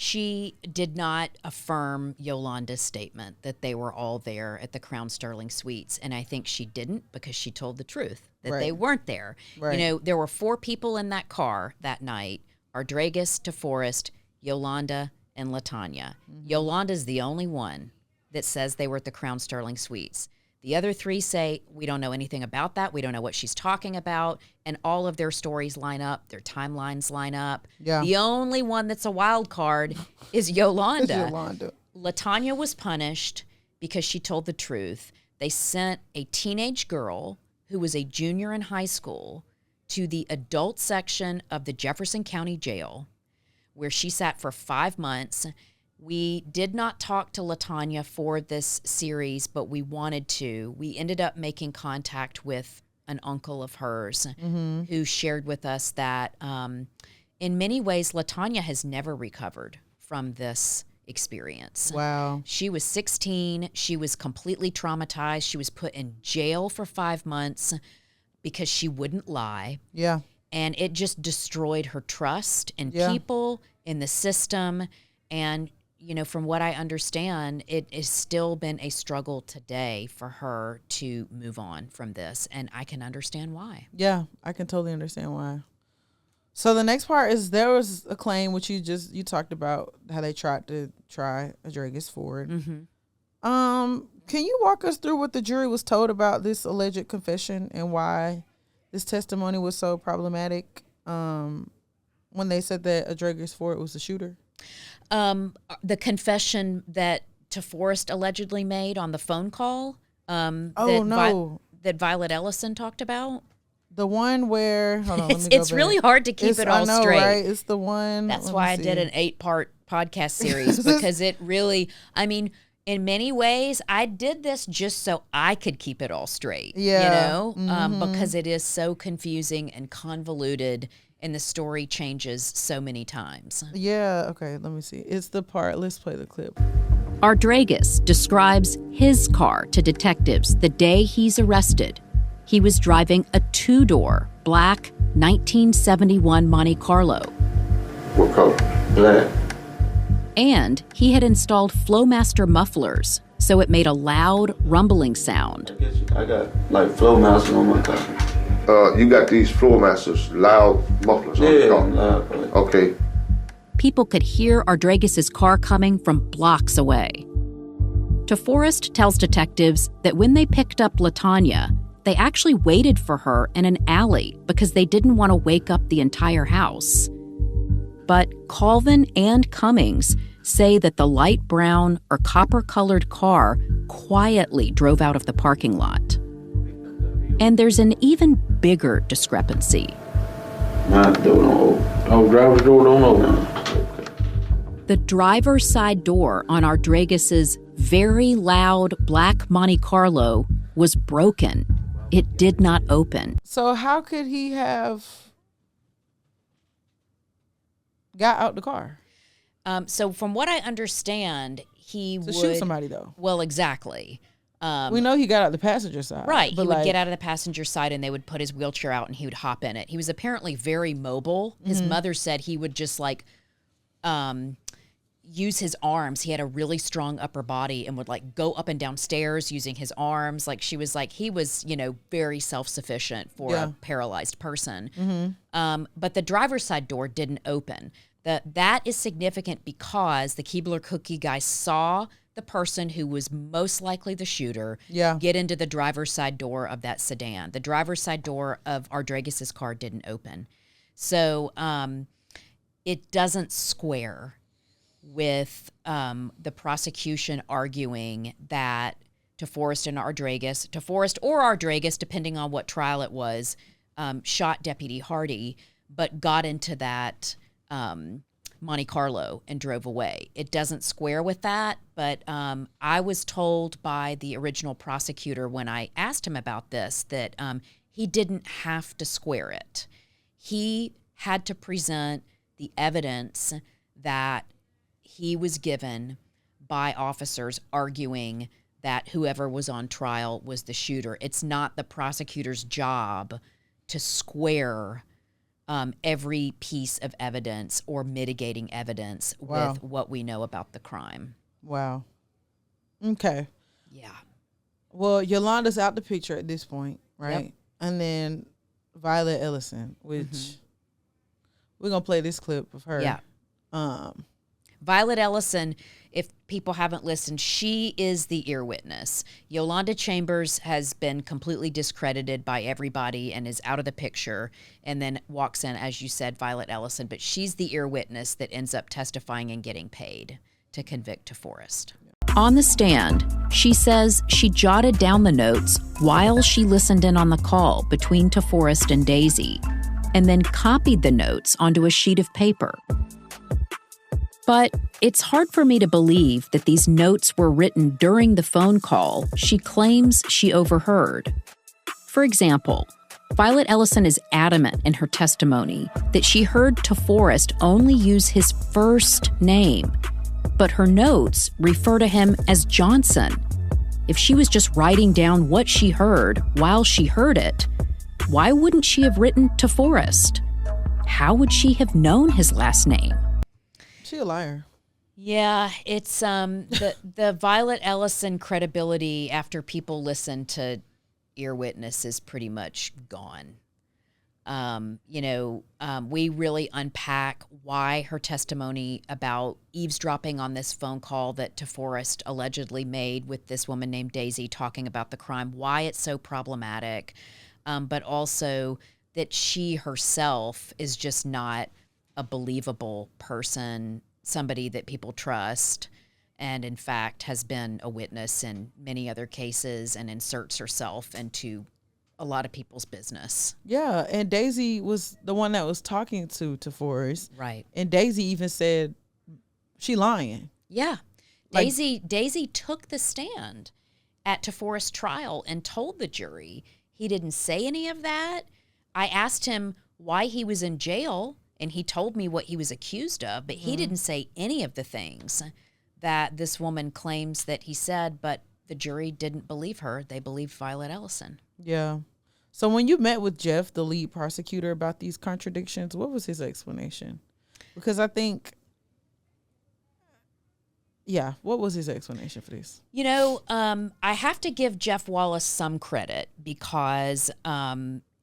She did not affirm Yolanda's statement that they were all there at the Crown Sterling Suites. And I think she didn't because she told the truth that they weren't there. Right. There were 4 people in that car that night, Ardregas, Toforrest, Yolanda, and LaTanya. Yolanda's the only one that says they were at the Crown Sterling Suites. The other 3 say, we don't know anything about that. We don't know what she's talking about. And all of their stories line up. Their timelines line up. Yeah. The only one that's a wild card is Yolanda. Yolanda. LaTanya was punished because she told the truth. They sent a teenage girl who was a junior in high school to the adult section of the Jefferson County Jail, where she sat for 5 months. We did not talk to LaTanya for this series, but we wanted to. We ended up making contact with an uncle of hers who shared with us that in many ways, LaTanya has never recovered from this experience. Wow. She was 16. She was completely traumatized. She was put in jail for 5 months because she wouldn't lie. Yeah. And it just destroyed her trust in people, in the system, and from what I understand, it has still been a struggle today for her to move on from this, and I can understand why. Yeah, I can totally understand why. So the next part is there was a claim which you talked about how they tried to try Ardregas Ford. Can you walk us through what the jury was told about this alleged confession and why this testimony was so problematic when they said that Ardregas Ford was the shooter? The confession that Toforrest allegedly made on the phone call that Violet Ellison talked about. The one where hold on, it's really hard to keep it all straight. Right? It's the one. That's why I did an 8-part podcast series because it really. I mean, in many ways, I did this just so I could keep it all straight. Yeah, because it is so confusing and convoluted. And the story changes so many times. Yeah, okay, let me see. It's the part, let's play the clip. Ardregas describes his car to detectives the day he's arrested. He was driving a 2-door black 1971 Monte Carlo. What color? Black. And he had installed Flowmaster mufflers, so it made a loud, rumbling sound. I got like Flowmaster on my car. You got these Flowmasters, loud mufflers on the car? Loud. Okay. People could hear Ardregas' car coming from blocks away. Toforrest tells detectives that when they picked up LaTanya, they actually waited for her in an alley because they didn't want to wake up the entire house. But Colvin and Cummings say that the light brown or copper-colored car quietly drove out of the parking lot. And there's an even bigger discrepancy. My door don't open. Oh, driver's door don't open. The driver's side door on Ardregas' very loud black Monte Carlo was broken. It did not open. So how could he have got out the car? So from what I understand, he would shoot somebody, though. Well, exactly. We know he got out the passenger side. Right. He would get out of the passenger side and they would put his wheelchair out and he would hop in it. He was apparently very mobile. His mother said he would just use his arms. He had a really strong upper body and would go up and down stairs using his arms. She was he was, very self-sufficient for a paralyzed person. But the driver's side door didn't open. That is significant because the Keebler cookie guy saw the person who was most likely the shooter get into the driver's side door of that sedan. The driver's side door of Ardregas' car didn't open. So it doesn't square with the prosecution arguing that Toforrest or Ardregas, depending on what trial it was, shot Deputy Hardy, but got into that Monte Carlo and drove away. It doesn't square with that, but I was told by the original prosecutor when I asked him about this that he didn't have to square it. He had to present the evidence that he was given by officers arguing that whoever was on trial was the shooter. It's not the prosecutor's job to square every piece of evidence or mitigating evidence with what we know about the crime. Wow. Okay. Yeah. Well, Yolanda's out the picture at this point, right? Yep. And then Violet Ellison, which we're going to play this clip of her. Yeah. Violet Ellison, if people haven't listened, she is the ear witness. Yolanda Chambers has been completely discredited by everybody and is out of the picture, and then walks in, as you said, Violet Ellison, but she's the ear witness that ends up testifying and getting paid to convict Toforrest. On the stand, she says she jotted down the notes while she listened in on the call between Toforrest and Daisy, and then copied the notes onto a sheet of paper. But it's hard for me to believe that these notes were written during the phone call she claims she overheard. For example, Violet Ellison is adamant in her testimony that she heard Toforrest only use his first name, but her notes refer to him as Johnson. If she was just writing down what she heard while she heard it, why wouldn't she have written Toforrest? How would she have known his last name? She a liar. Yeah, it's the Violet Ellison credibility after people listen to ear witness is pretty much gone. We really unpack why her testimony about eavesdropping on this phone call that Toforrest allegedly made with this woman named Daisy talking about the crime, why it's so problematic, but also that she herself is just not a believable person, somebody that people trust, and in fact has been a witness in many other cases and inserts herself into a lot of people's business. Yeah, and Daisy was the one that was talking to Toforrest. Right. And Daisy even said she lying. Yeah. Daisy took the stand at Toforrest's trial and told the jury he didn't say any of that. I asked him why he was in jail, and he told me what he was accused of, but he didn't say any of the things that this woman claims that he said, but the jury didn't believe her. They believed Violet Ellison. Yeah. So when you met with Jeff, the lead prosecutor, about these contradictions, what was his explanation? Because I think, what was his explanation for this? You know, I have to give Jeff Wallace some credit because,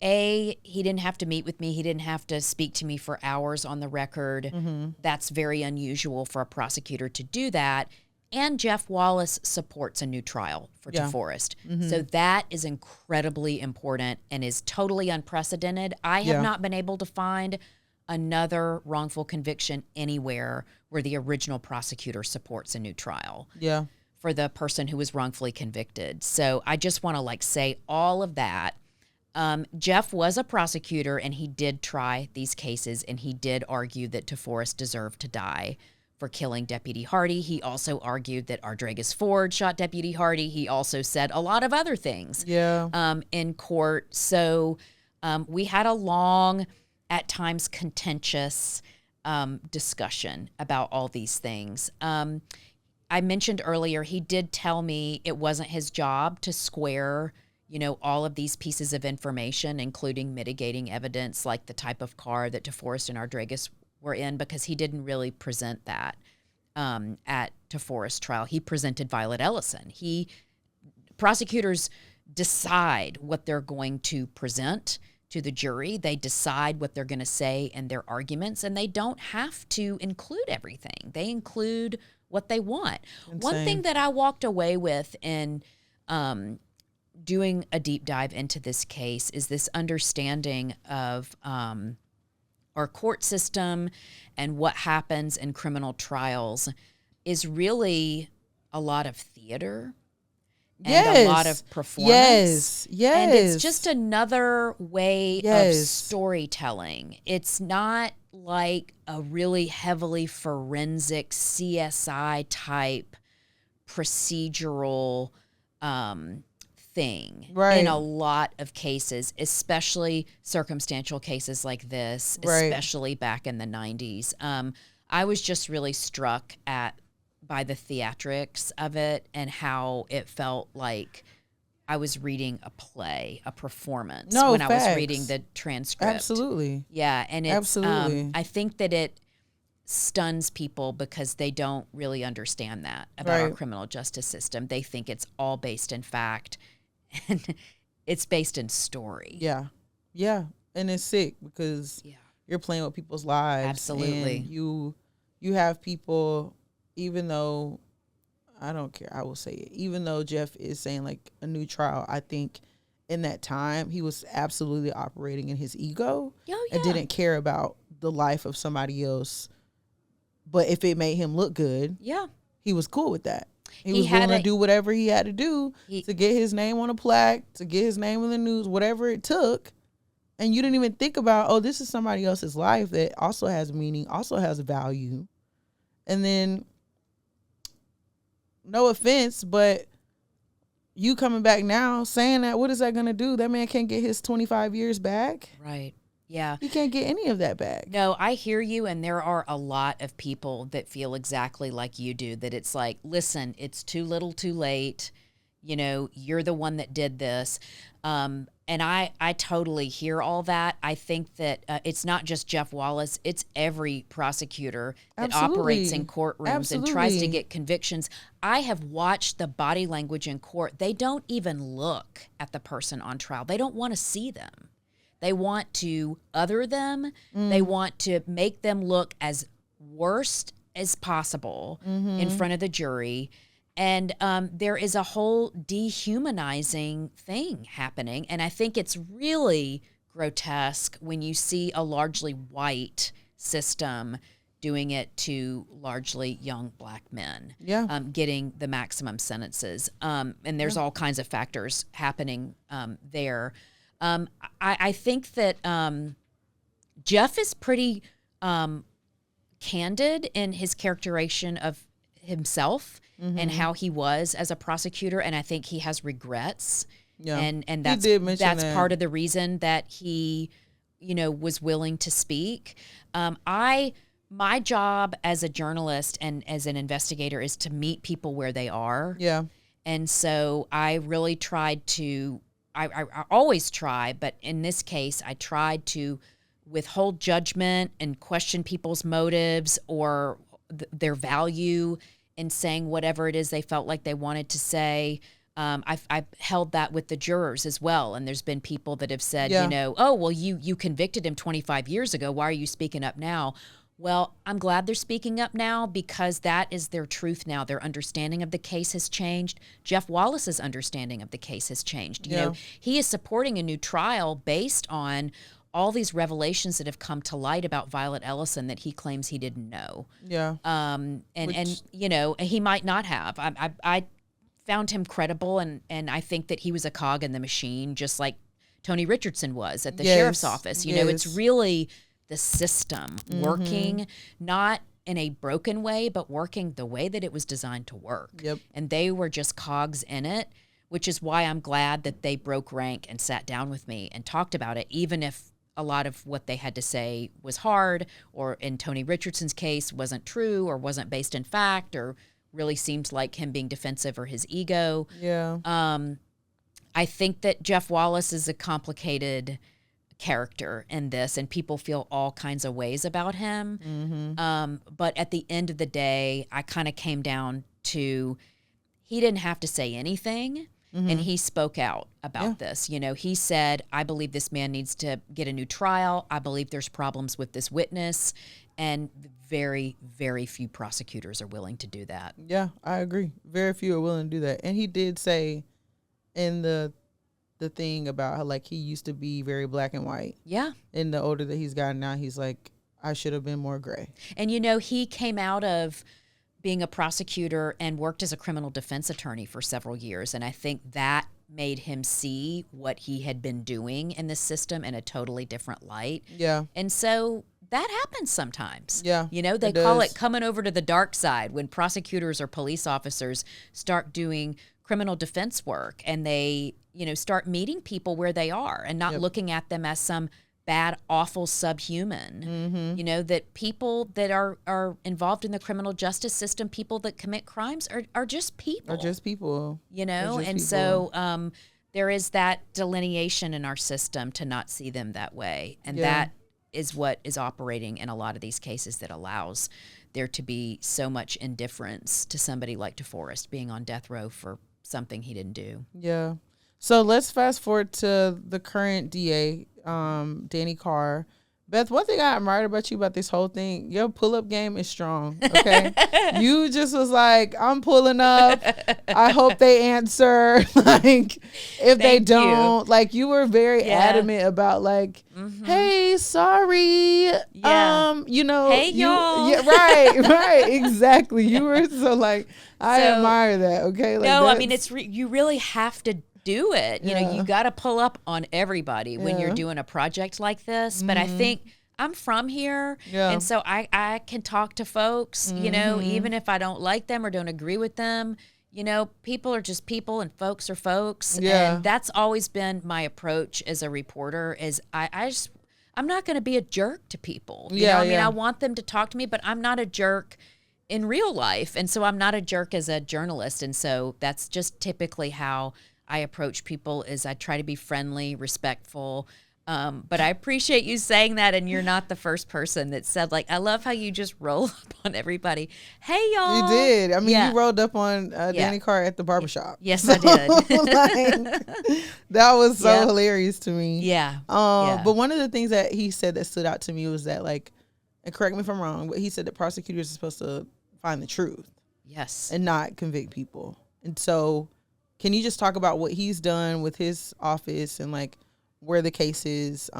he didn't have to meet with me. He didn't have to speak to me for hours on the record. Mm-hmm. That's very unusual for a prosecutor to do that. And Jeff Wallace supports a new trial for Toforrest. Mm-hmm. So that is incredibly important and is totally unprecedented. I have not been able to find another wrongful conviction anywhere where the original prosecutor supports a new trial for the person who was wrongfully convicted. So I just want to say all of that. Jeff was a prosecutor and he did try these cases and he did argue that Toforrest deserved to die for killing Deputy Hardy. He also argued that Ardregas Ford shot Deputy Hardy. He also said a lot of other things in court. So we had a long, at times contentious discussion about all these things. I mentioned earlier, he did tell me it wasn't his job to square, all of these pieces of information, including mitigating evidence like the type of car that Toforrest and Ardregas were in, because he didn't really present that at Toforrest trial. He presented Violet Ellison. Prosecutors decide what they're going to present to the jury. They decide what they're going to say in their arguments, and they don't have to include everything. They include what they want. Insane. One thing that I walked away with in doing a deep dive into this case is this understanding of our court system and what happens in criminal trials is really a lot of theater and a lot of performance. Yes. And it's just another way of storytelling. It's not like a really heavily forensic CSI type procedural thing in a lot of cases, especially circumstantial cases like this, especially back in the 90s. I was just really struck by the theatrics of it and how it felt like I was reading a play, a performance when I was reading the transcript. Absolutely. Yeah, and it's I think that it stuns people because they don't really understand that about our criminal justice system. They think it's all based in fact. And it's based in story. Yeah. And it's sick because you're playing with people's lives. Absolutely. And you have people, even though, I don't care, I will say it, even though Jeff is saying a new trial, I think in that time he was absolutely operating in his ego and didn't care about the life of somebody else. But if it made him look good, he was cool with that. He was willing to do whatever he had to do to get his name on a plaque, to get his name in the news, whatever it took. And you didn't even think about, this is somebody else's life that also has meaning, also has value. And then, no offense, but you coming back now saying that, what is that going to do? That man can't get his 25 years back. Right. Yeah. He can't get any of that back. No, I hear you. And there are a lot of people that feel exactly like you do, that it's like, listen, it's too little too late. You're the one that did this. And I totally hear all that. I think that it's not just Jeff Wallace. It's every prosecutor that operates in courtrooms and tries to get convictions. I have watched the body language in court. They don't even look at the person on trial. They don't want to see them. They want to other them. They want to make them look as worst as possible in front of the jury. And there is a whole dehumanizing thing happening. And I think it's really grotesque when you see a largely white system doing it to largely young black men, getting the maximum sentences. And there's all kinds of factors happening there. I think that Jeff is pretty candid in his characterization of himself and how he was as a prosecutor, and I think he has regrets. Yeah, and that's part of the reason that he, was willing to speak. My job as a journalist and as an investigator is to meet people where they are. Yeah. And so I really tried to I always try, but in this case, I tried to withhold judgment and question people's motives or their value in saying whatever it is they felt like they wanted to say. I've held that with the jurors as well. And there's been people that have said, you know, oh, well, you convicted him 25 years ago. Why are you speaking up now? Well, I'm glad they're speaking up now because that is their truth now. Their understanding of the case has changed. Jeff Wallace's understanding of the case has changed. You know, he is supporting a new trial based on all these revelations that have come to light about Violet Ellison that he claims he didn't know. Yeah. And you know, he might not have. I found him credible, and I think that he was a cog in the machine, just like Tony Richardson was at the sheriff's office. You know, it's really the system working, not in a broken way, but working the way that it was designed to work. Yep. And they were just cogs in it, which is why I'm glad that they broke rank and sat down with me and talked about it, even if a lot of what they had to say was hard, or in Tony Richardson's case wasn't true or wasn't based in fact, or really seemed like him being defensive or his ego. Yeah. I think that Jeff Wallace is a complicated character in this, and people feel all kinds of ways about him. But at the end of the day, I kind of came down to he didn't have to say anything, and he spoke out about this. You know, he said, I believe this man needs to get a new trial. I believe there's problems with this witness, and very, very few prosecutors are willing to do that. Yeah, I agree. Very few are willing to do that. And he did say in the thing about how, like, he used to be very black and white. Yeah. And the older that he's gotten now, he's like, I should have been more gray. And, you know, he came out of being a prosecutor and worked as a criminal defense attorney for several years. And I think that made him see what he had been doing in the system in a totally different light. Yeah. And so that happens sometimes. Yeah. You know, they call it coming over to the dark side when prosecutors or police officers start doing criminal defense work and they, you know, start meeting people where they are and not looking at them as some bad, awful subhuman. You know, that people that are involved in the criminal justice system, people that commit crimes are just people. Are just people. You know, and so there is that delineation in our system to not see them that way. And that is what is operating in a lot of these cases that allows there to be so much indifference to somebody like Toforrest being on death row for something he didn't do. Yeah. So let's fast forward to the current DA, Danny Carr. Beth, one thing I admired about you about this whole thing, your pull-up game is strong, okay? You just was like, I'm pulling up. I hope they answer. Like, if they don't, like, you were very adamant about, like, hey, sorry. You know. Hey, y'all. Yeah, right, exactly. You were so, like, I admire that, okay? Like, no, I mean, it's you really have to do it. You know, you got to pull up on everybody when you're doing a project like this. But I think I'm from here. And so I can talk to folks, you know, even if I don't like them or don't agree with them. You know, people are just people and folks are folks. And that's always been my approach as a reporter is I'm not going to be a jerk to people. You know, I mean, I want them to talk to me, but I'm not a jerk in real life. And so I'm not a jerk as a journalist. And so that's just typically how I approach people is I try to be friendly, respectful. But I appreciate you saying that, and you're not the first person that said, like, I love how you just roll up on everybody. Hey, y'all. You did. I mean, you rolled up on Danny Carr at the barbershop. Yes, so, I did. Like, that was so hilarious to me. Yeah. But one of the things that he said that stood out to me was that, like, and correct me if I'm wrong, but he said that prosecutors are supposed to find the truth. Yes. And not convict people. And so can you just talk about what he's done with his office and, like, where the case is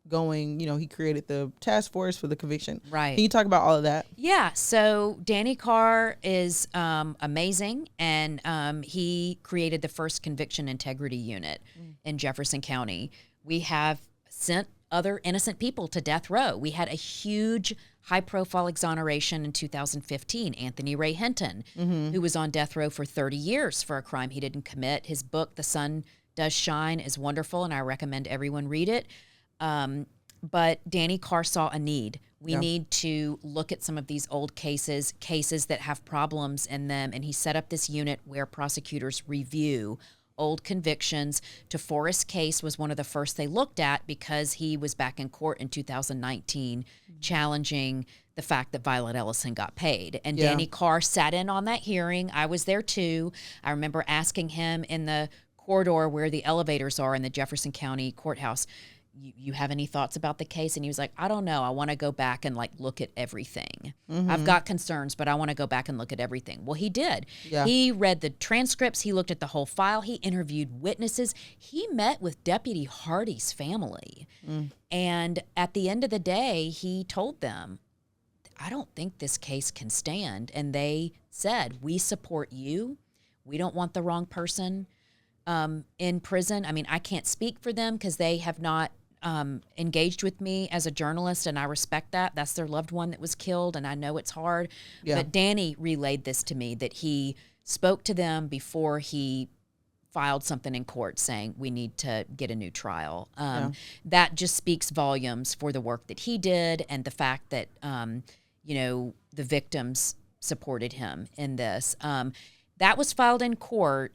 going? You know, he created the task force for the conviction. Right. Can you talk about all of that? Yeah. So Danny Carr is amazing, and he created the first conviction integrity unit in Jefferson County. We have sent other innocent people to death row. We had a huge high-profile exoneration in 2015, Anthony Ray Hinton, who was on death row for 30 years for a crime he didn't commit. His book, The Sun Does Shine, is wonderful, and I recommend everyone read it. But Danny Carr saw a need. We need to look at some of these old cases that have problems in them, and he set up this unit where prosecutors review old convictions. Toforrest's case was one of the first they looked at because he was back in court in 2019 challenging the fact that Violet Ellison got paid. And Danny Carr sat in on that hearing. I was there too. I remember asking him in the corridor where the elevators are in the Jefferson County Courthouse, you have any thoughts about the case? And he was like, I don't know. I want to go back and like look at everything. I've got concerns, but I want to go back and look at everything. Well, he did. Yeah. He read the transcripts. He looked at the whole file. He interviewed witnesses. He met with Deputy Hardy's family. And at the end of the day, he told them, I don't think this case can stand. And they said, we support you. We don't want the wrong person in prison. I mean, I can't speak for them because they have not engaged with me as a journalist, and I respect that. That's their loved one that was killed, and I know it's hard. Yeah. But Danny relayed this to me, that he spoke to them before he filed something in court saying we need to get a new trial. That just speaks volumes for the work that he did and the fact that, the victims supported him in this. That was filed in court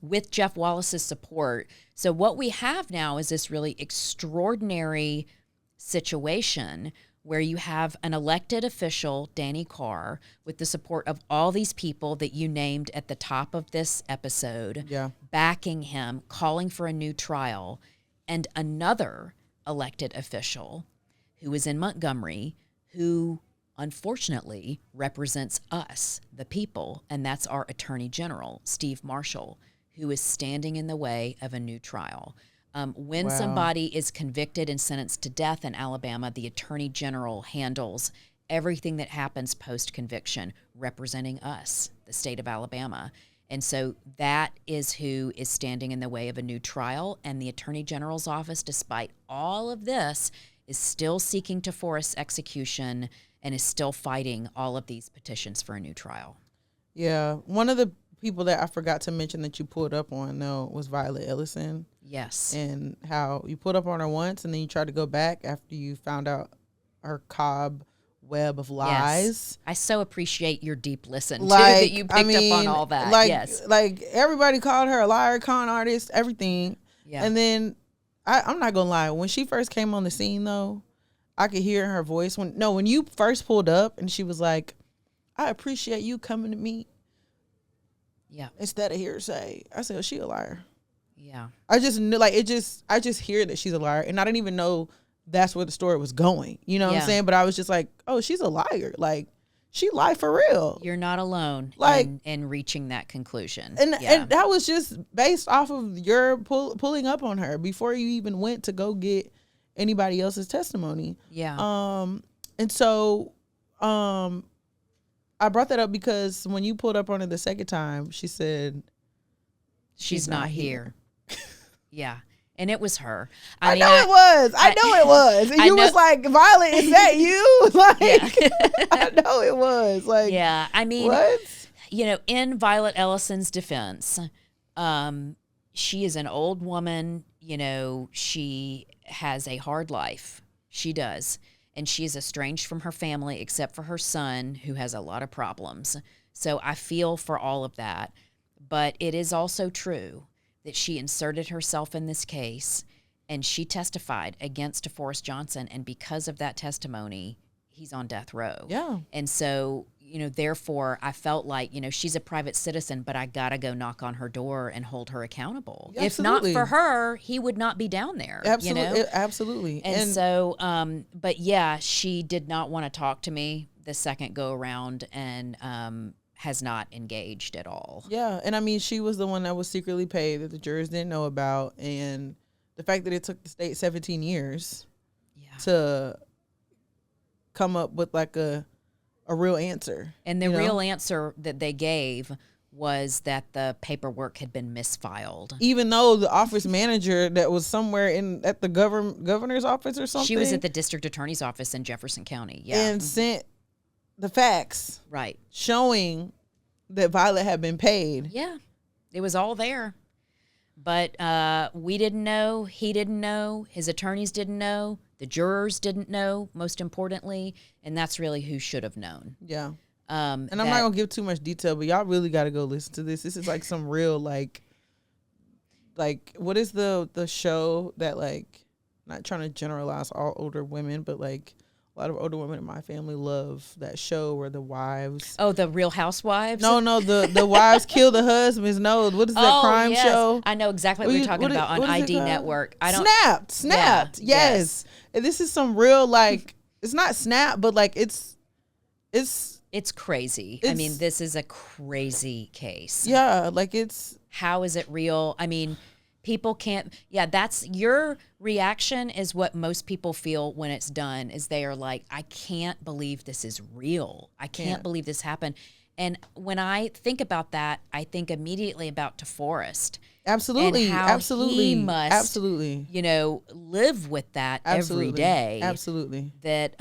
with Jeff Wallace's support. So what we have now is this really extraordinary situation where you have an elected official, Danny Carr, with the support of all these people that you named at the top of this episode, backing him, calling for a new trial, and another elected official who is in Montgomery who unfortunately represents us, the people, and that's our Attorney General, Steve Marshall, who is standing in the way of a new trial. When somebody is convicted and sentenced to death in Alabama, the Attorney General handles everything that happens post-conviction, representing us, the state of Alabama. And so that is who is standing in the way of a new trial. And the Attorney General's office, despite all of this, is still seeking Toforrest's execution and is still fighting all of these petitions for a new trial. Yeah. One of the people that I forgot to mention that you pulled up on, though, was Violet Ellison. Yes. And how you pulled up on her once and then you tried to go back after you found out her web of lies. Yes. I so appreciate your deep listen, too, that you picked up on all that. Like everybody called her a liar, con artist, everything. Yeah. And then I'm not going to lie. When she first came on the scene, though, I could hear in her voice. When you first pulled up and she was like, I appreciate you coming to me. Yeah. Instead of hearsay, I said, oh, she a liar. Yeah. I just knew, I just hear that she's a liar, and I didn't even know that's where the story was going. You know what I'm saying? But I was just like, oh, she's a liar. Like, she lied for real. You're not alone in reaching that conclusion. And that was just based off of your pulling up on her before you even went to go get anybody else's testimony. Yeah. And so, I brought that up because when you pulled up on her the second time, she said, she's not here. Yeah. And it was her. I know it was. And you was like, Violet, is that you? I know it was. Like, yeah. I mean, what? In Violet Ellison's defense, she is an old woman. She has a hard life. She does. And she is estranged from her family except for her son, who has a lot of problems. So I feel for all of that. But it is also true that she inserted herself in this case, and she testified against Toforrest Johnson. And because of that testimony, he's on death row. Yeah. And so, therefore, I felt like, she's a private citizen, but I got to go knock on her door and hold her accountable. Absolutely. If not for her, he would not be down there. Absolutely. Absolutely. And so, but yeah, she did not want to talk to me the second go around and has not engaged at all. Yeah. And I mean, she was the one that was secretly paid that the jurors didn't know about. And the fact that it took the state 17 years to come up with like a real answer. And the real answer that they gave was that the paperwork had been misfiled. Even though the office manager that was somewhere at the governor's office or something. She was at the district attorney's office in Jefferson County. Yeah. And sent the facts. Right. Showing that Violet had been paid. Yeah. It was all there. But we didn't know. He didn't know. His attorneys didn't know. The jurors didn't know, most importantly. And that's really who should have known. Yeah. And I'm not going to give too much detail, but y'all really got to go listen to this. This is like some real, like, what is the show that, like, not trying to generalize all older women, but like a lot of older women in my family love that show where the wives. Oh, the Real Housewives? No, the wives kill the husbands. No, what is that crime show? I know exactly what you're talking about on ID Network. I don't. Snapped. Yeah, yes. And this is some real, like, it's not Snap, but like it's crazy. I mean, this is a crazy case. Yeah, like how is it real? I mean, people can't. Yeah, that's your reaction. Is what most people feel when it's done. Is they are like, I can't believe this is real. I can't believe this happened. And when I think about that, I think immediately about Toforrest. Absolutely. And how Absolutely. he must, Absolutely. Live with that every day. Absolutely. That,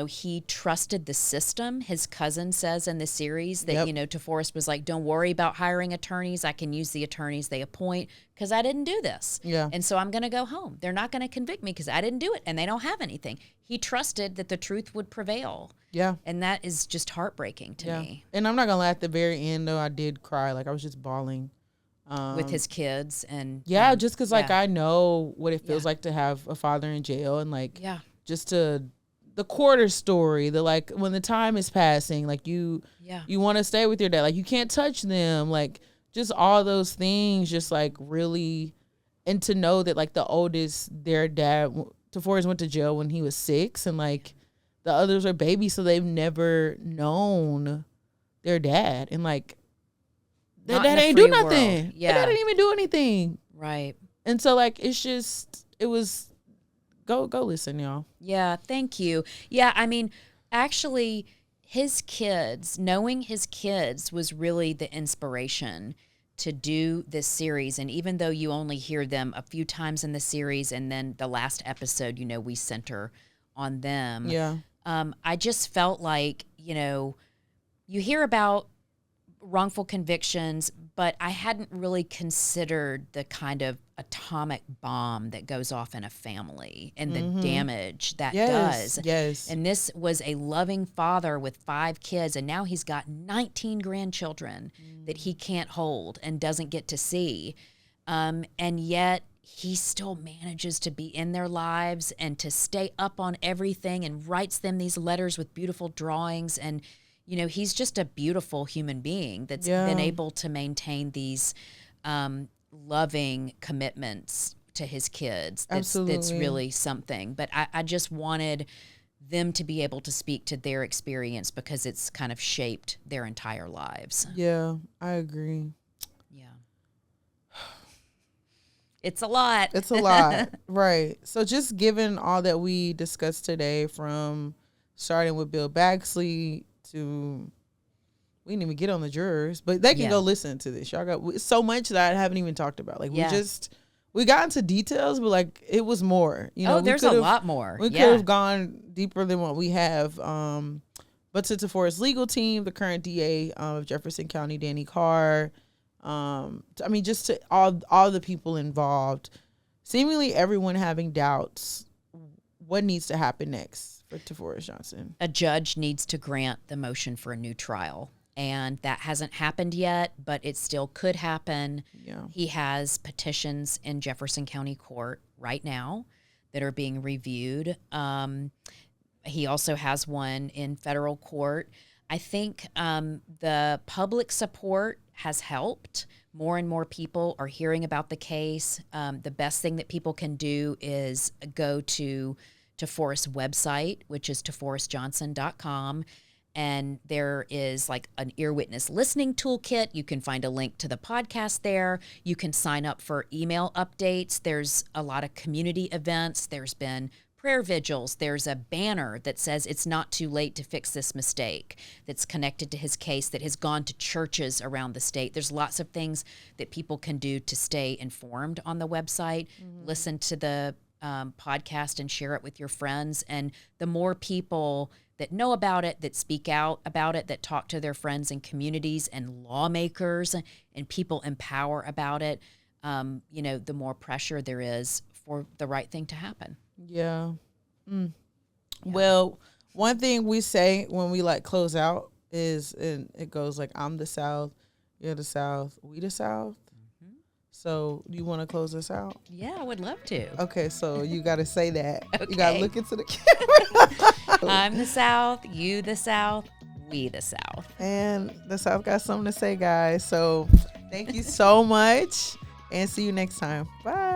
he trusted the system. His cousin says in the series that, Toforrest was like, don't worry about hiring attorneys. I can use the attorneys they appoint because I didn't do this. Yeah. And so I'm going to go home. They're not going to convict me because I didn't do it and they don't have anything. He trusted that the truth would prevail. Yeah. And that is just heartbreaking to me. And I'm not going to lie, at the very end, though, I did cry. Like, I was just bawling. With his kids and just because like I know what it feels like to have a father in jail and like just the quarter story, the like when the time is passing, like you want to stay with your dad, like you can't touch them, like just all those things, just like really, and to know that like the oldest, their dad, Toforrest went to jail when he was 6 and like the others are babies, so they've never known their dad and like. That ain't do nothing. World. Yeah. That didn't even do anything. Right. And so like it was go listen, y'all. Yeah, thank you. Yeah, I mean, actually knowing his kids was really the inspiration to do this series. And even though you only hear them a few times in the series and then the last episode, we center on them. Yeah. I just felt like, you hear about wrongful convictions, but I hadn't really considered the kind of atomic bomb that goes off in a family and the damage that does. Yes. And this was a loving father with 5 kids, and now he's got 19 grandchildren that he can't hold and doesn't get to see. And yet he still manages to be in their lives and to stay up on everything and writes them these letters with beautiful drawings. And he's just a beautiful human being that's been able to maintain these loving commitments to his kids. That's really something. But I just wanted them to be able to speak to their experience because it's kind of shaped their entire lives. Yeah, I agree. Yeah. It's a lot. It's a lot. Right. So just given all that we discussed today, from starting with Bill Baxley to, we didn't even get on the jurors, but they can go listen to this. Y'all got so much that I haven't even talked about. Like we got into details, but like it was more. There's a lot more. We could have gone deeper than what we have. But to Toforrest legal team, the current DA of Jefferson County, Danny Carr, just to all the people involved, seemingly everyone having doubts, what needs to happen next for Toforrest Johnson? A judge needs to grant the motion for a new trial. And that hasn't happened yet, but it still could happen. Yeah. He has petitions in Jefferson County Court right now that are being reviewed. He also has one in federal court. I think the public support has helped. More and more people are hearing about the case. The best thing that people can do is go to Toforrest's website, which is toforrestjohnson.com. And there is like an ear witness listening toolkit. You can find a link to the podcast there. You can sign up for email updates. There's a lot of community events. There's been prayer vigils. There's a banner that says it's not too late to fix this mistake that's connected to his case that has gone to churches around the state. There's lots of things that people can do to stay informed on the website. Listen to the podcast and share it with your friends. And the more people that know about it, that speak out about it, that talk to their friends and communities and lawmakers and people in power about it, the more pressure there is for the right thing to happen. Yeah. Well, one thing we say when we like close out is, and it goes like, I'm the South, you're the South, we the South. So you want to close this out? Yeah, I would love to. Okay, so you got to say that. Okay. You got to look into the camera. I'm the South, you the South, we the South. And the South got something to say, guys. So thank you so much, and see you next time. Bye.